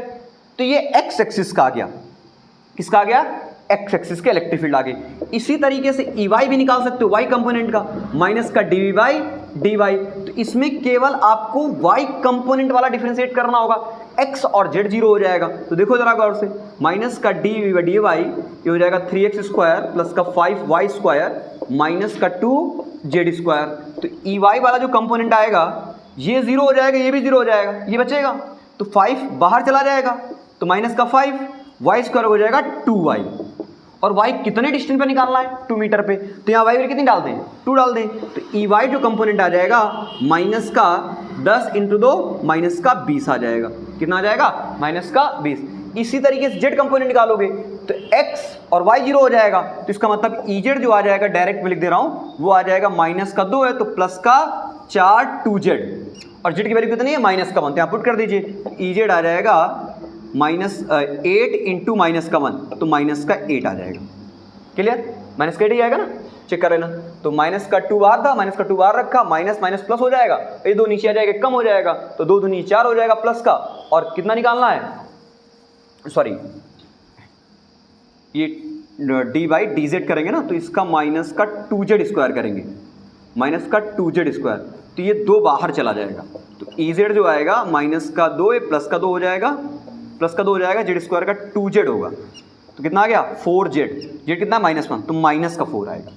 तो ये एक्स एक्सिस का आ गया, किसका आ गया? एक्स एक्सिस के इलेक्ट्रिक फील्ड आ गए। इसी तरीके से ई वाई भी निकाल सकते हो, वाई कंपोनेंट का, माइनस का D V by D Y. तो इसमें केवल आपको वाई कंपोनेंट वाला डिफरेंशिएट करना होगा, एक्स और जेड जीरो हो जाएगा। तो देखो जरा गौर से, माइनस का D V by D Y ये हो जाएगा 3x स्क्वायर प्लस का 5y स्क्वायर माइनस का 2z स्क्वायर। तो ई वाई वाला जो कंपोनेंट आएगा ये जीरो हो जाएगा, ये भी जीरो हो जाएगा, ये बचेगा। तो 5 बाहर चला जाएगा तो माइनस का 5 वाई स्क्वायर हो जाएगा 2y। और y कितने डिस्टेंस पे निकालना है? 2 मीटर पे। तो यहाँ y कितनी डाल दें? 2 डाल दें। तो ई वाई जो कंपोनेंट आ जाएगा माइनस का 10 इंटू 2 माइनस का 20 आ जाएगा। कितना आ जाएगा? माइनस का 20। इसी तरीके से जेड कंपोनेंट निकालोगे तो x और y जीरो हो जाएगा। तो इसका मतलब ई जेड जो आ जाएगा, डायरेक्ट में लिख दे रहा हूँ, वो आ जाएगा माइनस का 2 है तो प्लस का 4 2z। और जेड की वैल्यू कितनी है? माइनस का 1। तो यहाँ पुट कर दीजिए, ई जेड आ जाएगा माइनस 8 इंटू माइनस का 1 तो माइनस का 8 आ जाएगा। क्लियर? माइनस का 8 ही आएगा ना, चेक कर लेना। तो माइनस का 2 बार था, माइनस का 2 बार रखा, माइनस माइनस प्लस हो जाएगा, ये 2 नीचे आ जाएगा, कम हो जाएगा, तो 2 दूनी 4 हो जाएगा प्लस का। और कितना निकालना है? सॉरी, ये डी बाई डी जेड करेंगे ना, तो इसका माइनस का 2z स्क्वायर करेंगे, माइनस का 2z स्क्वायर, तो ये 2 बाहर चला जाएगा। तो ई जेड जो आएगा माइनस का 2 प्लस का 2 हो जाएगा, प्लस का 2 हो जाएगा, जेड स्क्वायर का 2z होगा। तो कितना आ गया? 4z। जेड कितना? -1, तो माइनस का 4 आएगा।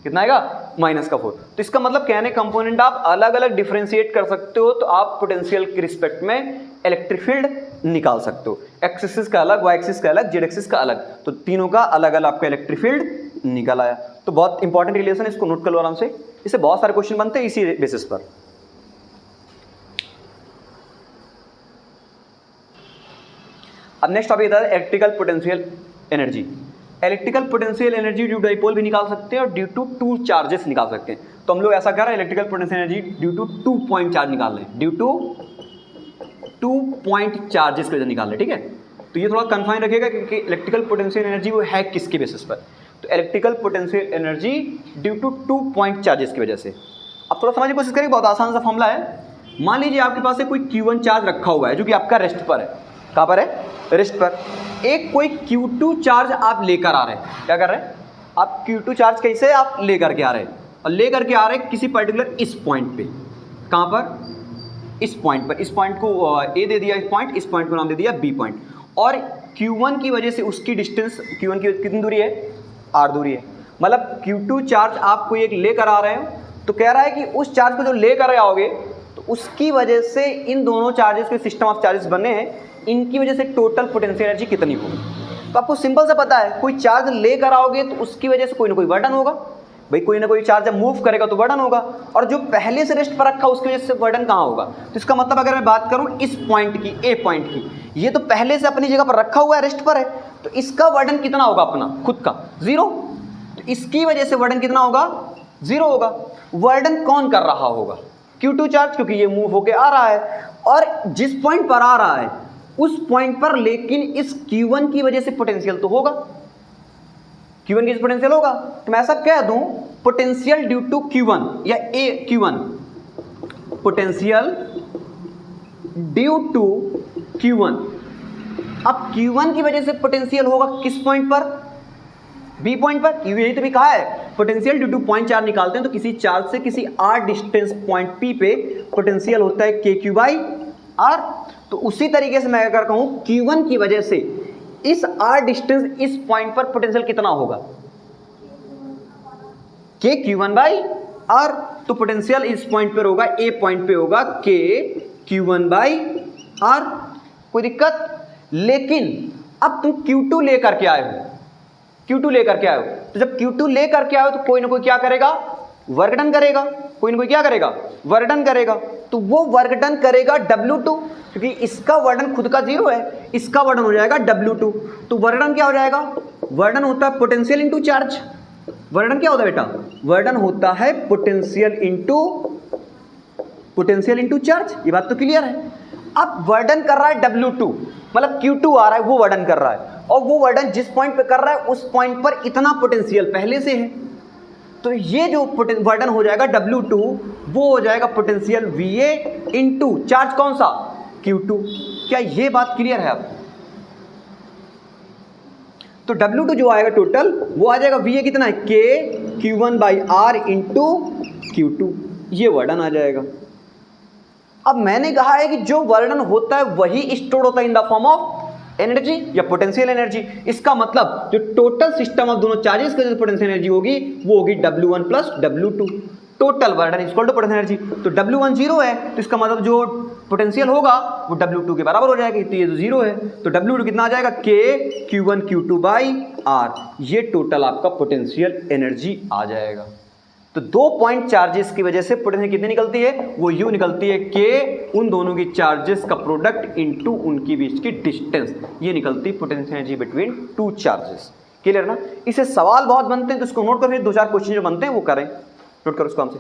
कितना आएगा? माइनस का 4। तो इसका मतलब कहने कंपोनेंट आप अलग अलग डिफरेंशिएट कर सकते हो, तो आप पोटेंशियल के रिस्पेक्ट में इलेक्ट्रिक फील्ड निकाल सकते हो। एक्स एक्सिस का अलग, वाई एक्सिस का अलग, जेड एक्सिस का अलग, तो तीनों का अलग अलग आपका इलेक्ट्रिक फील्ड निकल आया। तो बहुत इंपॉर्टेंट रिलेशन है, इसको नोट कर लो आराम से, इससे बहुत सारे क्वेश्चन बनते हैं इसी बेसिस पर। अब नेक्स्ट टॉपिक था electrical potential energy. Electrical potential energy due to dipole भी निकाल सकते हैं और ड्यू टू 2 चार्जेस निकाल सकते हैं। तो हम लोग ऐसा कर रहे हैं, electrical potential energy due to 2 point charge निकाल रहे हैं, ड्यू टू 2 पॉइंट चार्जेस की वजह निकाल रहे हैं, ठीक है। तो ये थोड़ा कन्फाइन रखिएगा क्योंकि इलेक्ट्रिकल पोटेंशियल एनर्जी वो है किसके बेसिस पर? तो electrical potential energy due to 2 point charges की वजह से। अब थोड़ा समझने की कोशिश करिए, बहुत आसान सा फॉर्मूला है। मान लीजिए आपके पास कोई Q1 चार्ज रखा हुआ है जो कि आपका रेस्ट पर है। कहाँ पर है? रेस्ट पर। एक कोई Q2 चार्ज आप लेकर आ रहे हैं, क्या कर रहे हैं आप? Q2 चार्ज कैसे आप लेकर के आ रहे हैं, और लेकर के आ रहे हैं किसी पर्टिकुलर इस पॉइंट पे। कहाँ पर? इस पॉइंट पर। इस पॉइंट को A दे दिया, इस पॉइंट को नाम दे दिया B पॉइंट। और Q1 की वजह से उसकी डिस्टेंस, Q1 की कितनी दूरी है? R दूरी है। मतलब Q2 चार्ज आप कोई एक लेकर आ रहे हो, तो कह रहा है कि उस चार्ज को जो लेकर आओगे तो उसकी वजह से इन दोनों चार्जेस के सिस्टम ऑफ चार्जेस बने हैं, इनकी वजह से टोटल पोटेंशियल एनर्जी कितनी होगी। तो आपको सिंपल सा पता है, कोई चार्ज लेकर आओगे तो उसकी वजह से कोई ना कोई वर्डन होगा। भाई कोई ना कोई चार्ज जब मूव करेगा तो वर्डन होगा, और जो पहले से रेस्ट पर रखा उसकी वजह से वर्डन कहाँ होगा? तो इसका मतलब अगर मैं बात करूँ इस पॉइंट की, ए पॉइंट की, ये तो पहले से अपनी जगह पर रखा हुआ है, रेस्ट पर है, तो इसका वर्डन कितना होगा? अपना खुद का 0। तो इसकी वजह से वर्डन कितना होगा? 0 होगा। वर्डन कौन कर रहा होगा? Q2 चार्ज, क्योंकि ये मूव होके आ रहा है, और जिस पॉइंट पर आ रहा है उस पॉइंट पर लेकिन इस Q1 की वजह से पोटेंशियल तो होगा, Q1 की पोटेंशियल होगा। तो मैं ऐसा कह दूं, पोटेंशियल ड्यू टू Q1 या A Q1, potential due to Q1। अब Q1 की वजह से पोटेंशियल होगा किस पॉइंट पर? B पॉइंट पर। यही तो भी कहा है, potential due two point charge निकालते हैं तो किसी चार्ज से किसी R डिस्टेंस पॉइंट P पे पोटेंशियल होता है KQ बाई R। तो उसी तरीके से मैं अगर कहूं Q1 की वजह से इस R डिस्टेंस इस पॉइंट पर पोटेंशियल कितना होगा? KQ1 by R। तो पोटेंशियल इस पॉइंट पर होगा, A पॉइंट पे होगा KQ1 बाई R। कोई दिक्कत? लेकिन अब तुम Q2 लेकर के आए हो, Q2 लेकर के आए हो, तो जब Q2 लेकर के आए हो तो कोई ना कोई क्या करेगा? वर्क डन करेगा। कोई ना कोई क्या करेगा? वर्क डन करेगा। तो वो वर्क डन करेगा W2, क्योंकि इसका वर्डन खुद का 0 है, इसका वर्डन हो जाएगा W2। तो वर्डन क्या हो जाएगा? वर्डन होता है पोटेंशियल इंटू चार्ज। वर्डन क्या होता है बेटा? वर्डन होता है पोटेंशियल इंटू चार्ज। ये बात तो क्लियर है। अब वर्डन कर रहा है W2, मतलब Q2 आ रहा है, वो वर्डन कर रहा है, और वो वर्डन जिस पॉइंट पे कर रहा है उस पॉइंट पर इतना पोटेंशियल पहले से है। तो ये जो वर्डन हो जाएगा W2 वो हो जाएगा पोटेंशियल VA इनटू चार्ज कौन सा, Q2। क्या ये बात क्लियर है आपको? तो W2 जो आएगा टोटल वो आ जाएगा VA कितना है, K Q1/R इंटू Q2, ये वर्डन आ जाएगा। अब मैंने कहा है कि जो वर्डन होता है वही स्टोर होता है in the form of energy या पोटेंशियल एनर्जी। इसका मतलब जो टोटल सिस्टम ऑफ दोनों चार्जेस की जो पोटेंशियल एनर्जी होगी वो होगी W1 plus W2, total work done is equal to potential energy. तो W1 0 है तो इसका मतलब जो पोटेंशियल होगा वो W2 के बराबर हो जाएगी, तो ये तो 0 है तो W2 कितना आ जाएगा, K Q1 Q2/R, ये टोटल आपका पोटेंशियल एनर्जी आ जाएगा। तो 2 पॉइंट चार्जेस की वजह से पोटेंशियल कितनी निकलती है, वो U निकलती है, K उन दोनों की चार्जेस का प्रोडक्ट इनटू उनकी बीच की डिस्टेंस, ये निकलती है potential energy between 2 charges. Clear ना? इससे सवाल बहुत बनते हैं तो इसको नोट कर, फिर 2-4 क्वेश्चन जो बनते हैं वो करें, नोट करो उसको हमसे।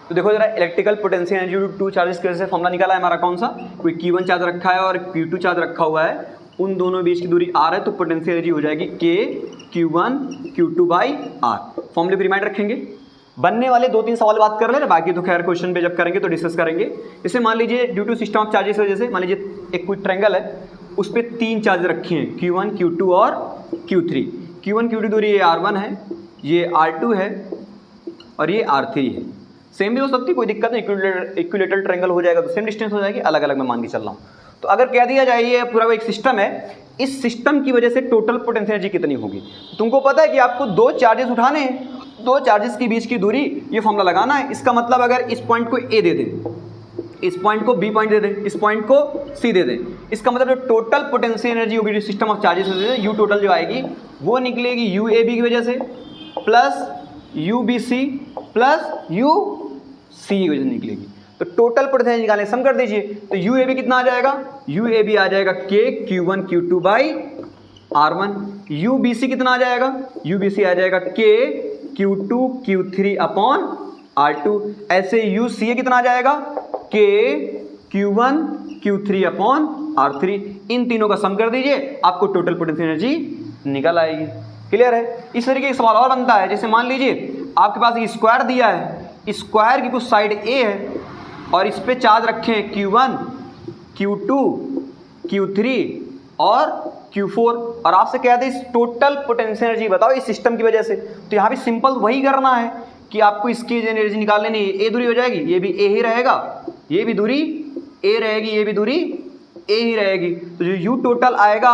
तो देखो जरा, इलेक्ट्रिकल पोटेंशियल एनर्जी 2 चार्जेस की वजह से फॉर्मूला निकाला है हमारा कौन सा, कोई Q1 चार्ज रखा है और Q2 चार्ज रखा हुआ है, उन दोनों बीच की दूरी R है तो पोटेंशियल एनर्जी हो जाएगी K Q1 Q2/R। फॉर्मूले को रिमाइंड रखेंगे। बनने वाले 2-3 सवाल बात कर ले, बाकी तो खैर क्वेश्चन पे जब करेंगे तो डिस्कस करेंगे। इसे मान लीजिए due to system of charges की वजह से, मान लीजिए एक कोई ट्रायंगल है उस पर 3 चार्ज रखे हैं, Q1 Q2 और Q3। Q1 Q2 दूरी ये R1 है, ये R2 है और ये R3 है। सेम भी हो सकती है, कोई दिक्कत नहीं, इक्विलेटरल ट्रायंगल हो जाएगा तो सेम डिस्टेंस हो जाएगी, अलग अलग मैं मान के चल रहा हूँ। तो अगर कह दिया जाए ये पूरा एक सिस्टम है, इस सिस्टम की वजह से टोटल पोटेंशियल एनर्जी कितनी होगी, तुमको पता है कि आपको 2 चार्जेस उठाने हैं, 2 चार्जेस के बीच की दूरी, ये फॉर्मूला लगाना है। इसका मतलब अगर इस पॉइंट को A दे दें, इस पॉइंट को B पॉइंट दे दें, इस पॉइंट को C दे दें, इसका मतलब जो टोटल पोटेंशियल एनर्जी होगी जो सिस्टम ऑफ चार्जेस वजह से, U टोटल जो आएगी वो निकलेगी UAB की वजह से प्लस UBC प्लस UC की वजह से निकलेगी। तो टोटल पोटेंशियल निकालने सम कर दीजिए, तो UAB कितना आ जाएगा, UAB आ जाएगा K Q1 Q2/R1। UBC कितना आ जाएगा, UBC आ जाएगा K Q2 Q3/R2। ऐसे UCA कितना आ जाएगा, K Q1 Q3/R3। इन तीनों का सम कर दीजिए, आपको टोटल पोटेंशियल एनर्जी निकल आएगी। क्लियर है? इस तरीके का सवाल और बनता है, जैसे मान लीजिए आपके पास एक स्क्वायर दिया है, स्क्वायर की कुछ साइड A है और इस पे चार्ज रखे हैं Q1 Q2 Q3 और Q4 और आपसे कहते हैं इस टोटल पोटेंशियल एनर्जी बताओ इस सिस्टम की वजह से। तो यहाँ भी सिंपल वही करना है कि आपको इसकी एनर्जी निकाल लेनी है। A दूरी हो जाएगी, ये भी A ही रहेगा, ये भी दूरी A रहेगी, ये भी दूरी A ही रहेगी। तो जो U टोटल आएगा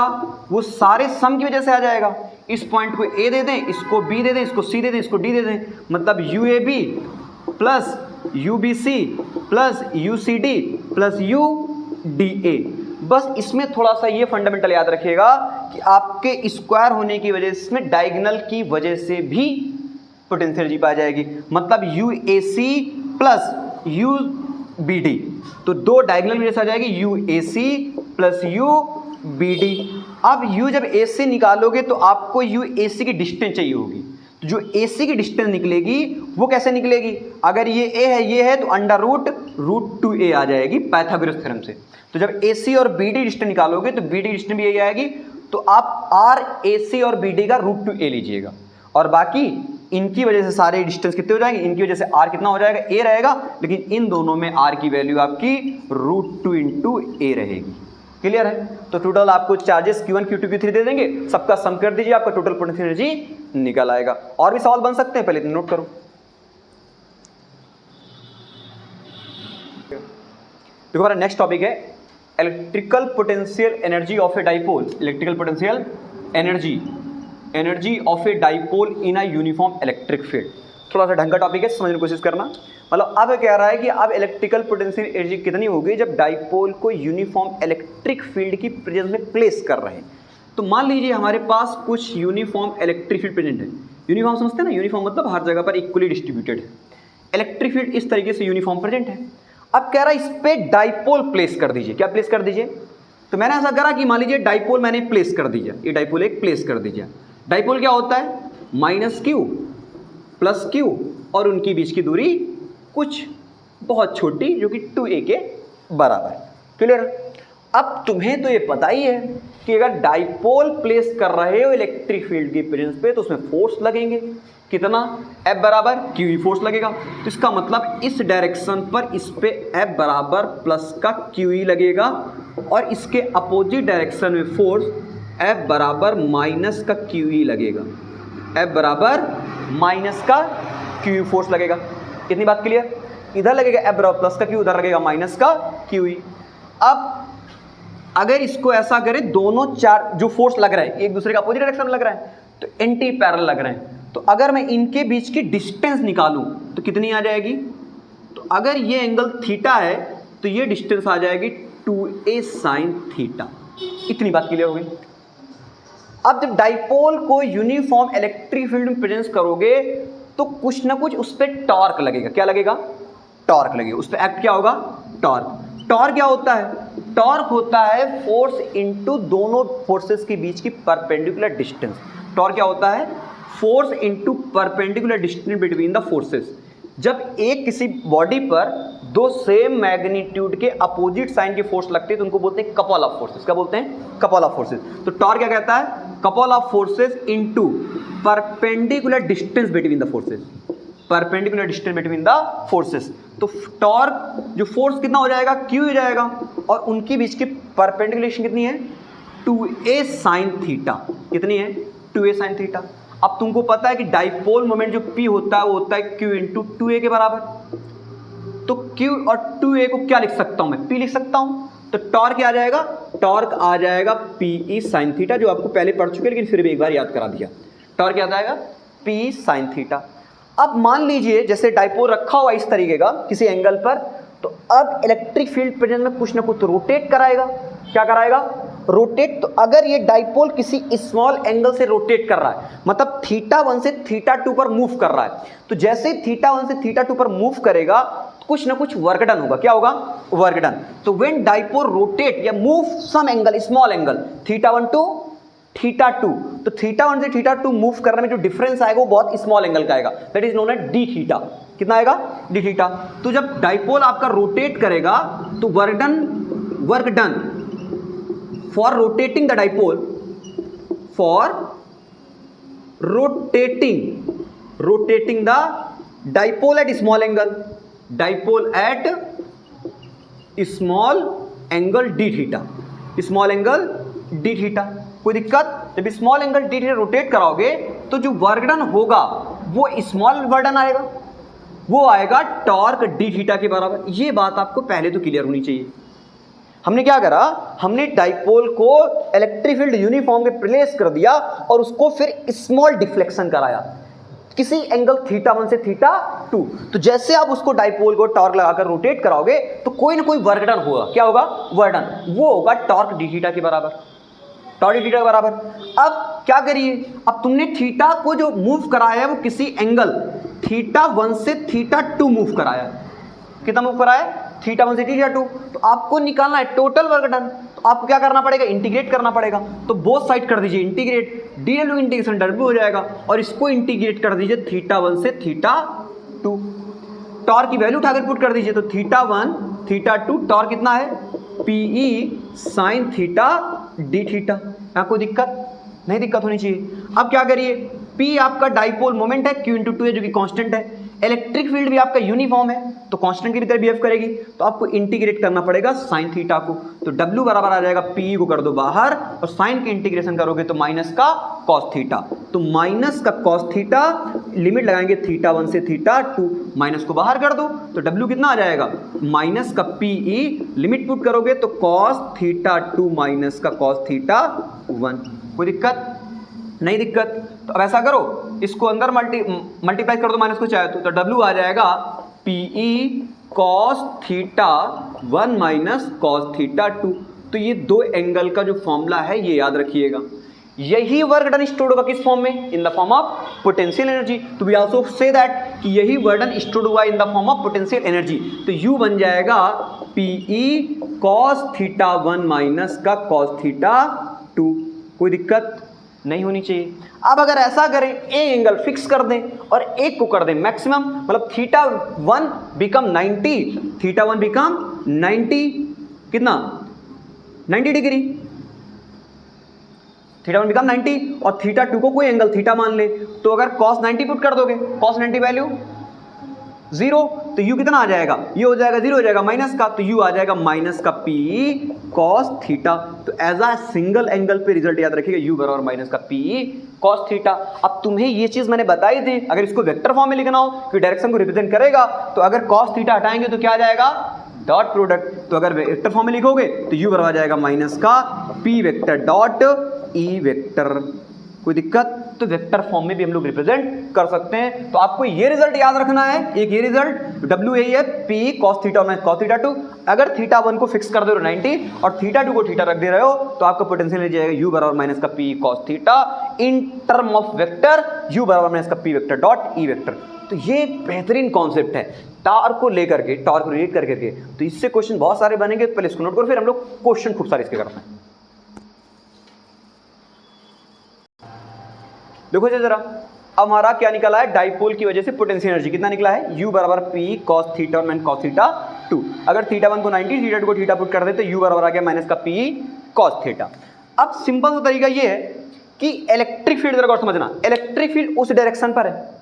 वो सारे सम की वजह से आ जाएगा। इस पॉइंट को A दे दें, इसको B दे दें, इसको C दे दें, इसको D दे दें, मतलब UAB plus UBC plus UCD plus UDA। बस इसमें थोड़ा सा ये फंडामेंटल याद रखिएगा कि आपके स्क्वायर होने की वजह से इसमें डायगोनल की वजह से भी पोटेंशियल एनर्जी पाई जाएगी, मतलब UAC प्लस UBD। तो 2 डायगोनल की वजह से आ जाएगी UAC प्लस UBD। अब U जब AC निकालोगे तो आपको UAC की डिस्टेंस चाहिए होगी, जो AC की डिस्टेंस निकलेगी वो कैसे निकलेगी, अगर ये A है ये है तो अंडर रूट 2A आ जाएगी पाइथागोरस थ्योरम से। तो जब AC और BD डिस्टेंस निकालोगे तो BD डिस्टेंस भी यही आएगी, तो आप R AC और BD का रूट 2A लीजिएगा और बाकी इनकी वजह से सारे डिस्टेंस कितने हो जाएंगे, इनकी वजह से R कितना हो जाएगा, A रहेगा, लेकिन इन दोनों में R की वैल्यू आपकी रूट 2 इंटू A रहेगी। क्लियर है? तो टोटल आपको चार्जेस Q1 Q2 Q3 दे देंगे, सबका सम कर दीजिए, आपका टोटल पोटेंशियल एनर्जी निकल आएगा। और भी सवाल बन सकते हैं, पहले नोट करो। देखो हमारा नेक्स्ट टॉपिक है electrical potential energy of a dipole. Electrical potential energy of a dipole in a uniform electric field. थोड़ा सा ढंग का टॉपिक है, समझने की कोशिश करना। मतलब अब कह रहा है कि अब इलेक्ट्रिकल पोटेंशियल एनर्जी कितनी होगी जब डाइपोल को यूनिफॉर्म इलेक्ट्रिक फील्ड की प्रेजेंस में प्लेस कर रहे हैं। तो मान लीजिए हमारे पास कुछ यूनिफॉर्म इलेक्ट्रिक फील्ड प्रेजेंट है। यूनिफॉर्म समझते हैं ना, यूनिफॉर्म मतलब हर जगह पर इक्वली डिस्ट्रीब्यूटेड है। इलेक्ट्रिक फील्ड इस तरीके से यूनिफॉर्म प्रेजेंट है। अब कह रहा है इस पे डाइपोल प्लेस कर दीजिए। क्या प्लेस कर दीजिए? तो मैंने ऐसा करा कि मान लीजिए डाइपोल मैंने प्लेस कर दीजिए, ये डाइपोल एक प्लेस कर दीजिए। डाइपोल क्या होता है, -Q प्लस Q और उनकी बीच की दूरी कुछ बहुत छोटी जो कि 2A के बराबर। क्लियर? अब तुम्हें तो ये पता ही है कि अगर डाइपोल प्लेस कर रहे हो इलेक्ट्रिक फील्ड की प्रेजेंस पे तो उसमें फोर्स लगेंगे, कितना, F बराबर QE फोर्स लगेगा। तो इसका मतलब इस डायरेक्शन पर इस पे F बराबर प्लस का QE लगेगा और इसके अपोजिट डायरेक्शन में फोर्स F बराबर माइनस का QE लगेगा, F बराबर माइनस का QE फोर्स लगेगा। कितनी बात क्लियर? इधर लगेगा F बराबर प्लस का QE, उधर लगेगा माइनस का QE। अब अगर इसको ऐसा करें, दोनों चार जो फोर्स लग रहा है एक दूसरे के अपोजिट डायरेक्शन में लग रहा है तो एंटी पैरेलल लग रहे हैं, तो अगर मैं इनके बीच की डिस्टेंस निकालूं तो कितनी आ जाएगी? तो अगर ये एंगल थीटा है तो ये डिस्टेंस आ जाएगी 2a sin थीटा। इतनी बात क्लियर हो गई। अब जब डाइपोल को यूनिफॉर्म इलेक्ट्रिक फील्ड में प्रेजेंस करोगे तो कुछ ना कुछ उस पर टॉर्क लगेगा। क्या लगेगा? टॉर्क लगेगा। उस पर एक्ट क्या होगा? टॉर्क। टॉर्क क्या होता है? टॉर्क होता है फोर्स इनटू दोनों फोर्सेस के बीच की परपेंडिकुलर डिस्टेंस। टॉर्क क्या होता है? Force into perpendicular distance between the forces. जब एक किसी बॉडी पर दो सेम मैग्नीट्यूड के अपोजिट साइन के फोर्स लगते हैं तो उनको बोलते हैं कपल ऑफ फोर्सेस। क्या बोलते हैं? Couple of forces. तो टॉर्क क्या कहता है? Couple of forces into perpendicular distance between the forces. Perpendicular distance between the forces. तो टॉर्क जो फोर्स कितना हो जाएगा? Q हो जाएगा और उनके बीच की परपेंडिकुलर डिस्टेंस कितनी है? 2a sin theta. कितनी है? 2a sin theta. अब तुमको पता है कि डाइपोल मोमेंट जो P होता है वो होता है Q इंटू 2a के बराबर। तो Q और 2a को क्या लिख सकता हूं मैं? P लिख सकता हूं। तो टॉर्क क्या आ जाएगा? टॉर्क आ जाएगा PE sin थीटा, जो आपको पहले पढ़ चुके लेकिन फिर भी एक बार याद करा दिया। टॉर्क क्या आ जाएगा? PE sin theta. अब मान लीजिए जैसे डाइपोल रखा हुआ इस तरीके का किसी एंगल पर, तो अब इलेक्ट्रिक फील्ड प्रेजेंस में कुछ ना कुछ तो रोटेट कराएगा। क्या कराएगा? रोटेट। तो अगर ये डाइपोल किसी स्मॉल एंगल से रोटेट कर रहा है, मतलब θ1 से θ2 पर मूव कर रहा है, तो जैसे θ1 से θ2 पर मूव करेगा कुछ ना कुछ वर्क डन होगा। क्या होगा? Work done. तो व्हेन डाइपोल रोटेट या move some angle, small angle θ1 to θ2, तो θ1 से θ2 मूव करने में जो डिफरेंस आएगा वो बहुत स्मॉल एंगल का आएगा, that is known as d theta. कितना आएगा? d theta. तो जब डाइपोल आपका रोटेट करेगा तो work done for rotating the dipole, for rotating the dipole at small angle, dipole at small angle d theta, small angle d theta. कोई दिक्कत? जब small angle d theta rotate कराओगे तो जो वर्क डन होगा वो स्मॉल वर्क डन आएगा, वो आएगा टॉर्क d थीटा के बराबर। ये बात आपको पहले तो क्लियर होनी चाहिए। हमने क्या करा? हमने डाइपोल को इलेक्ट्रिक फील्ड यूनिफॉर्म में प्लेस कर दिया और उसको फिर स्मॉल डिफ्लेक्शन कराया किसी एंगल θ1 से θ2। तो जैसे आप उसको डाइपोल को टॉर्क लगाकर रोटेट कराओगे तो कोई ना कोई वर्क डन होगा। क्या होगा? Work done. वो होगा टॉर्क d थीटा के बराबर, टॉर्क d थीटा के बराबर। अब क्या करिए? अब तुमने थीटा को जो मूव कराया है वो किसी एंगल θ1 से θ2 मूव कराया। कितना मूव कराया? θ1 से θ2। तो आपको निकालना है टोटल वर्क डन। तो आपको क्या करना पड़ेगा? इंटीग्रेट करना पड़ेगा। तो बोथ साइड कर दीजिए इंटीग्रेट, dw इंटीग्रेशन w हो जाएगा और इसको इंटीग्रेट कर दीजिए θ1 से θ2। टॉर्क की वैल्यू उठाकर पुट कर दीजिए तो θ1 θ2 टॉर्क कितना है? PE sin theta d theta. यहाँ कोई दिक्कत नहीं? दिक्कत होनी चाहिए। अब क्या करिए? P आपका डाइपोल मोमेंट है, Q इंटू 2 है जो कि कांस्टेंट है। इलेक्ट्रिक फील्ड भी आपका यूनिफॉर्म है तो कांस्टेंट की तरह बिहेव करेगी, तो आपको इंटीग्रेट करना पड़ेगा साइन थीटा को। तो W बराबर आ जाएगा PE को कर दो बाहर और साइन के इंटीग्रेशन करोगे तो माइनस का कॉस थीटा। तो माइनस का कॉस थीटा, लिमिट लगाएंगे θ1 से θ2, माइनस को बाहर कर दो तो W कितना आ जाएगा? माइनस का PE, लिमिट पुट करोगे तो कॉस θ2 माइनस का कॉस θ1। कोई दिक्कत नहीं? दिक्कत। तो अब ऐसा करो, इसको अंदर मल्टीप्लाई कर दो माइनस को चाहे तो W आ जाएगा PE cos θ1 माइनस cos θ2। तो ये दो एंगल का जो फॉर्मूला है ये याद रखिएगा। यही वर्क डन स्टोर्ड होगा किस फॉर्म में? इन the form of potential energy. तो वी आल्सो से दैट कि यही वर्क डन स्टोर्ड हुआ इन the form of potential energy. तो U बन जाएगा PE cos θ1 माइनस का cos θ2। कोई दिक्कत नहीं होनी चाहिए। अब अगर ऐसा करें, ए एंगल फिक्स कर दें और एक को कर दें मैक्सिमम, मतलब θ1 बिकम 90, θ1 बिकम 90 कितना? 90 डिग्री। थीटा 1 बिकम 90 और थीटा 2 को कोई एंगल थीटा मान ले, तो अगर cos 90 पुट कर दोगे, cos 90 वैल्यू 0, तो u कितना आ जाएगा, ये हो जाएगा 0 हो जाएगा माइनस का, तो u आ जाएगा माइनस का p cos थीटा। तो एज अ सिंगल एंगल पे रिजल्ट याद रखिएगा, u बराबर माइनस का p cos थीटा। अब तुम्हें ये चीज मैंने बताई थी, अगर इसको वेक्टर फॉर्म में लिखना हो कि डायरेक्शन को रिप्रेजेंट करेगा, तो अगर cos थीटा हटाएंगे तो क्या आ जाएगा, डॉट प्रोडक्ट। तो अगर वेक्टर फॉर्म में लिखोगे तो u बराबर आ जाएगा माइनस का p vector dot e vector. कोई दिक्कत? तो वेक्टर फॉर्म में भी हम लोग रिप्रेजेंट कर सकते हैं। तो आपको ये रिजल्ट याद रखना है, एक ये रिजल्ट W है P cos थीटा और cos थीटा 2। अगर थीटा 1 को फिक्स कर दे रहे हो 90 और थीटा 2 को थीटा रख दे रहे हो, तो आपका पोटेंशियल ले जाएगा u बराबर माइनस का P cos theta in term of vector u बराबर माइनस का P vector dot E vector. तो ये बेहतरीन कॉन्सेप्ट है टॉर्क को लेकर के, टॉर्क को रिलेट करके। तो इससे क्वेश्चन बहुत सारे बनेंगे, पहले इसको नोट करो, फिर हम लोग क्वेश्चन खूब सारे इसके करते हैं। देखो जरा, अब हमारा क्या निकला है, डाइपोल की वजह से पोटेंशियल एनर्जी कितना निकला है, u बराबर p cos थीटा और cos थीटा 2। अगर थीटा 1 को 90, थीटा 2 को थीटा पुट कर दे तो u बराबर आ गया माइनस का p cos थीटा। अब सिंपल सा तरीका ये है कि इलेक्ट्रिक फील्ड जरा समझना, इलेक्ट्रिक फील्ड उस डायरेक्शन पर है,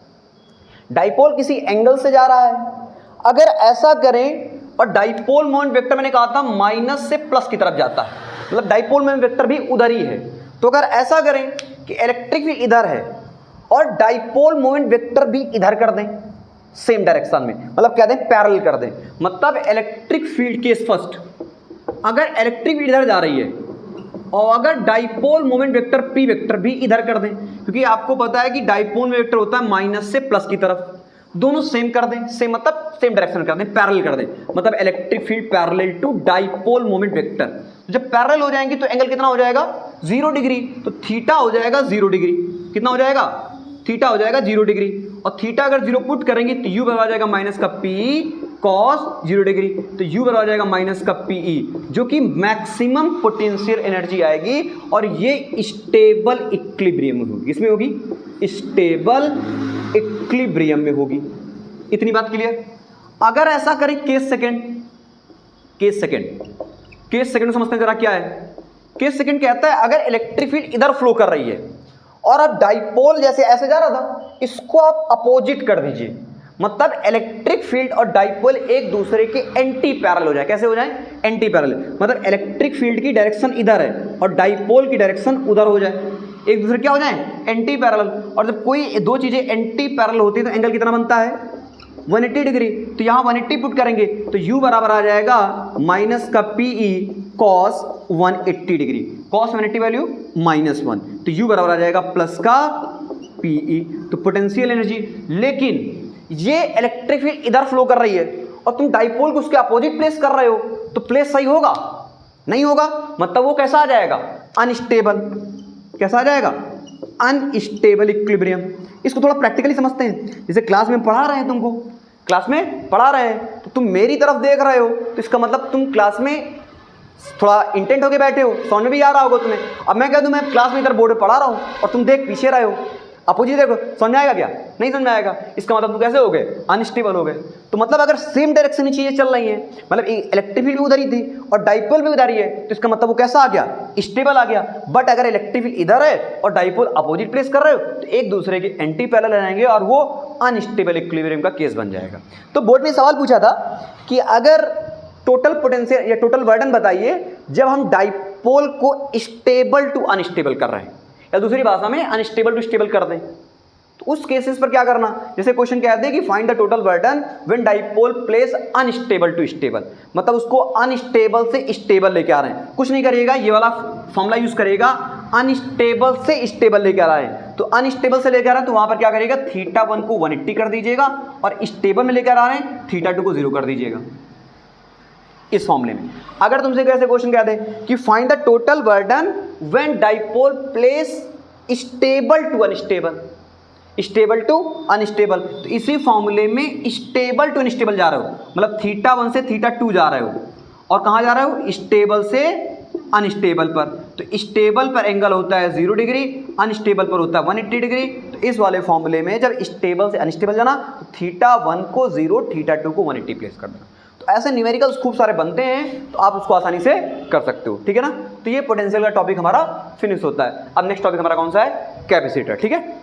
डाइपोल किसी एंगल से जा रहा है। अगर ऐसा करें और डाइपोल मोमेंट वेक्टर मैंने कहा था माइनस से प्लस की तरफ जाता है, मतलब डाइपोल मोमेंट वेक्टर भी उधर ही है। तो अगर ऐसा करें कि इलेक्ट्रिक फील्ड इधर है और डाइपोल मोमेंट वेक्टर भी इधर कर दें सेम डायरेक्शन में, मतलब क्या दें, पैरेलल कर दें, मतलब इलेक्ट्रिक फील्ड केस फर्स्ट, अगर इलेक्ट्रिक फील्ड इधर जा रही है और अगर dipole moment vector p vector भी इधर कर दें, क्योंकि आपको पता है कि डाइपोल में वेक्टर होता है माइनस से प्लस की तरफ, दोनों सेम कर दें, सेम मतलब सेम डायरेक्शन कर दें, पैरेलल कर दें, मतलब electric field parallel to dipole moment vector. जब पैरेलल हो जाएंगे तो एंगल कितना हो जाएगा, 0 डिग्री। तो थीटा हो जाएगा 0 डिग्री, कितना हो जाएगा, थीटा हो जाएगा 0 डिग्री। और थीटा अगर 0 पुट करेंगे तो u बराबर आ जाएगा माइनस का p cos 0 डिग्री, तो u बराबर आ जाएगा माइनस का pe, जो कि मैक्सिमम पोटेंशियल एनर्जी आएगी और ये स्टेबल इक्विलिब्रियम में होगी। इसमें होगी स्टेबल इक्विलिब्रियम में होगी। इतनी बात क्लियर। अगर ऐसा करें केस सेकंड, केस सेकंड समझते हैं जरा क्या है। केस सेकंड कहता है अगर इलेक्ट्रिक फील्ड इधर फ्लो कर रही है और अब डाइपोल जैसे ऐसे जा रहा था, इसको आप अपोजिट कर दीजिए, मतलब इलेक्ट्रिक फील्ड और डाइपोल एक दूसरे के एंटी पैरेलल हो जाए। कैसे हो जाए, एंटी पैरेलल, मतलब इलेक्ट्रिक फील्ड की डायरेक्शन इधर है और डाइपोल की डायरेक्शन उधर हो जाए, एक दूसरे क्या हो जाए, एंटी पैरेलल। और जब कोई दो चीजें एंटी पैरेलल होती है तो एंगल कितना बनता है, 180 डिग्री। तो यहाँ 180 पुट करेंगे तो u बराबर आ जाएगा माइनस का pe cos 180 degree, cos 180 value -1, तो u बराबर आ जाएगा प्लस का pe। तो पोटेंशियल एनर्जी, लेकिन ये इलेक्ट्रिक फील्ड इधर फ्लो कर रही है और तुम डाइपोल को उसके अपोजिट प्लेस कर रहे हो, तो प्लेस सही होगा, नहीं होगा, मतलब वो कैसा आ जाएगा, अनस्टेबल। कैसा आ जाएगा, अनस्टेबल इक्विलिब्रियम। इसको थोड़ा प्रैक्टिकली समझते हैं। जैसे क्लास में पढ़ा रहे हैं, तुमको क्लास में पढ़ा रहे हैं तो तुम मेरी तरफ देख रहे हो, तो इसका मतलब तुम क्लास में थोड़ा इंटेंट होके बैठे हो, समझ में भी आ रहा होगा तुम्हें। अब मैं कह दूं मैं क्लास में इधर बोर्ड पे पढ़ा रहा हूँ और तुम देख पीछे रहे हो, अपोजिट देखो, समझ में आएगा क्या, नहीं समझ में आएगा। इसका मतलब तुम कैसे हो गए, अनस्टेबल हो गए। तो मतलब अगर सेम डायरेक्शन में चीजें चल रही हैं, मतलब इलेक्ट्रिक फील्ड भी उधर ही थी और डाइपोल भी उधर ही है, तो इसका मतलब वो कैसा आ गया, स्टेबल आ गया। बट अगर इलेक्ट्रिक फील्ड इधर है और डाइपोल अपोजिट प्लेस कर रहे हो, तो एक दूसरे के एंटी पैरेलल रहेंगे और वो अनस्टेबल इक्विलिब्रियम का केस बन जाएगा। तो बोर्ड ने सवाल पूछा था कि अगर टोटल पोटेंशियल या टोटल वर्डन बताइए जब हम डाइपोल को स्टेबल टू अनस्टेबल कर रहे हैं, या दूसरी भाषा में अनस्टेबल टू स्टेबल कर दें, तो उस केसेस पर क्या करना। जैसे क्वेश्चन कहते हैं कि find the total work done when dipole place unstable to stable, मतलब उसको अनस्टेबल से स्टेबल लेके आ रहे हैं। कुछ नहीं करिएगा, ये वाला फॉर्मूला यूज करेगा, अनस्टेबल से स्टेबल लेके आ रहा है। तो अनस्टेबल से लेके आ रहा है तो वहां पर क्या करेगा, थीटा 1 को 180 कर दीजिएगा और स्टेबल में लेकर आ रहे हैं थीटा 2 को 0 कर दीजिएगा। इस फॉर्मूले में अगर तुमसे कैसे क्वेश्चन कहते हैं कि find the total work done when dipole place stable to unstable, stable to unstable, तो इसी फॉर्मूले में स्टेबल टू अनस्टेबल जा रहे हो, मतलब थीटा 1 से थीटा 2 जा रहे हो और कहाँ जा रहे हो, स्टेबल से अनस्टेबल पर। तो स्टेबल पर एंगल होता है 0 डिग्री, अनस्टेबल पर होता है 180 डिग्री। तो इस वाले फॉर्मूले में जब स्टेबल से अनस्टेबल जाना तो थीटा 1 को 0, थीटा 2 को 180 प्लेस कर देना। तो ऐसे न्यूमेरिकल्स खूब सारे बनते हैं, तो आप उसको आसानी से कर सकते हो, ठीक है ना। तो ये पोटेंशियल का टॉपिक हमारा फिनिश होता है। अब नेक्स्ट टॉपिक हमारा कौन सा है, कैपेसिटर, ठीक है।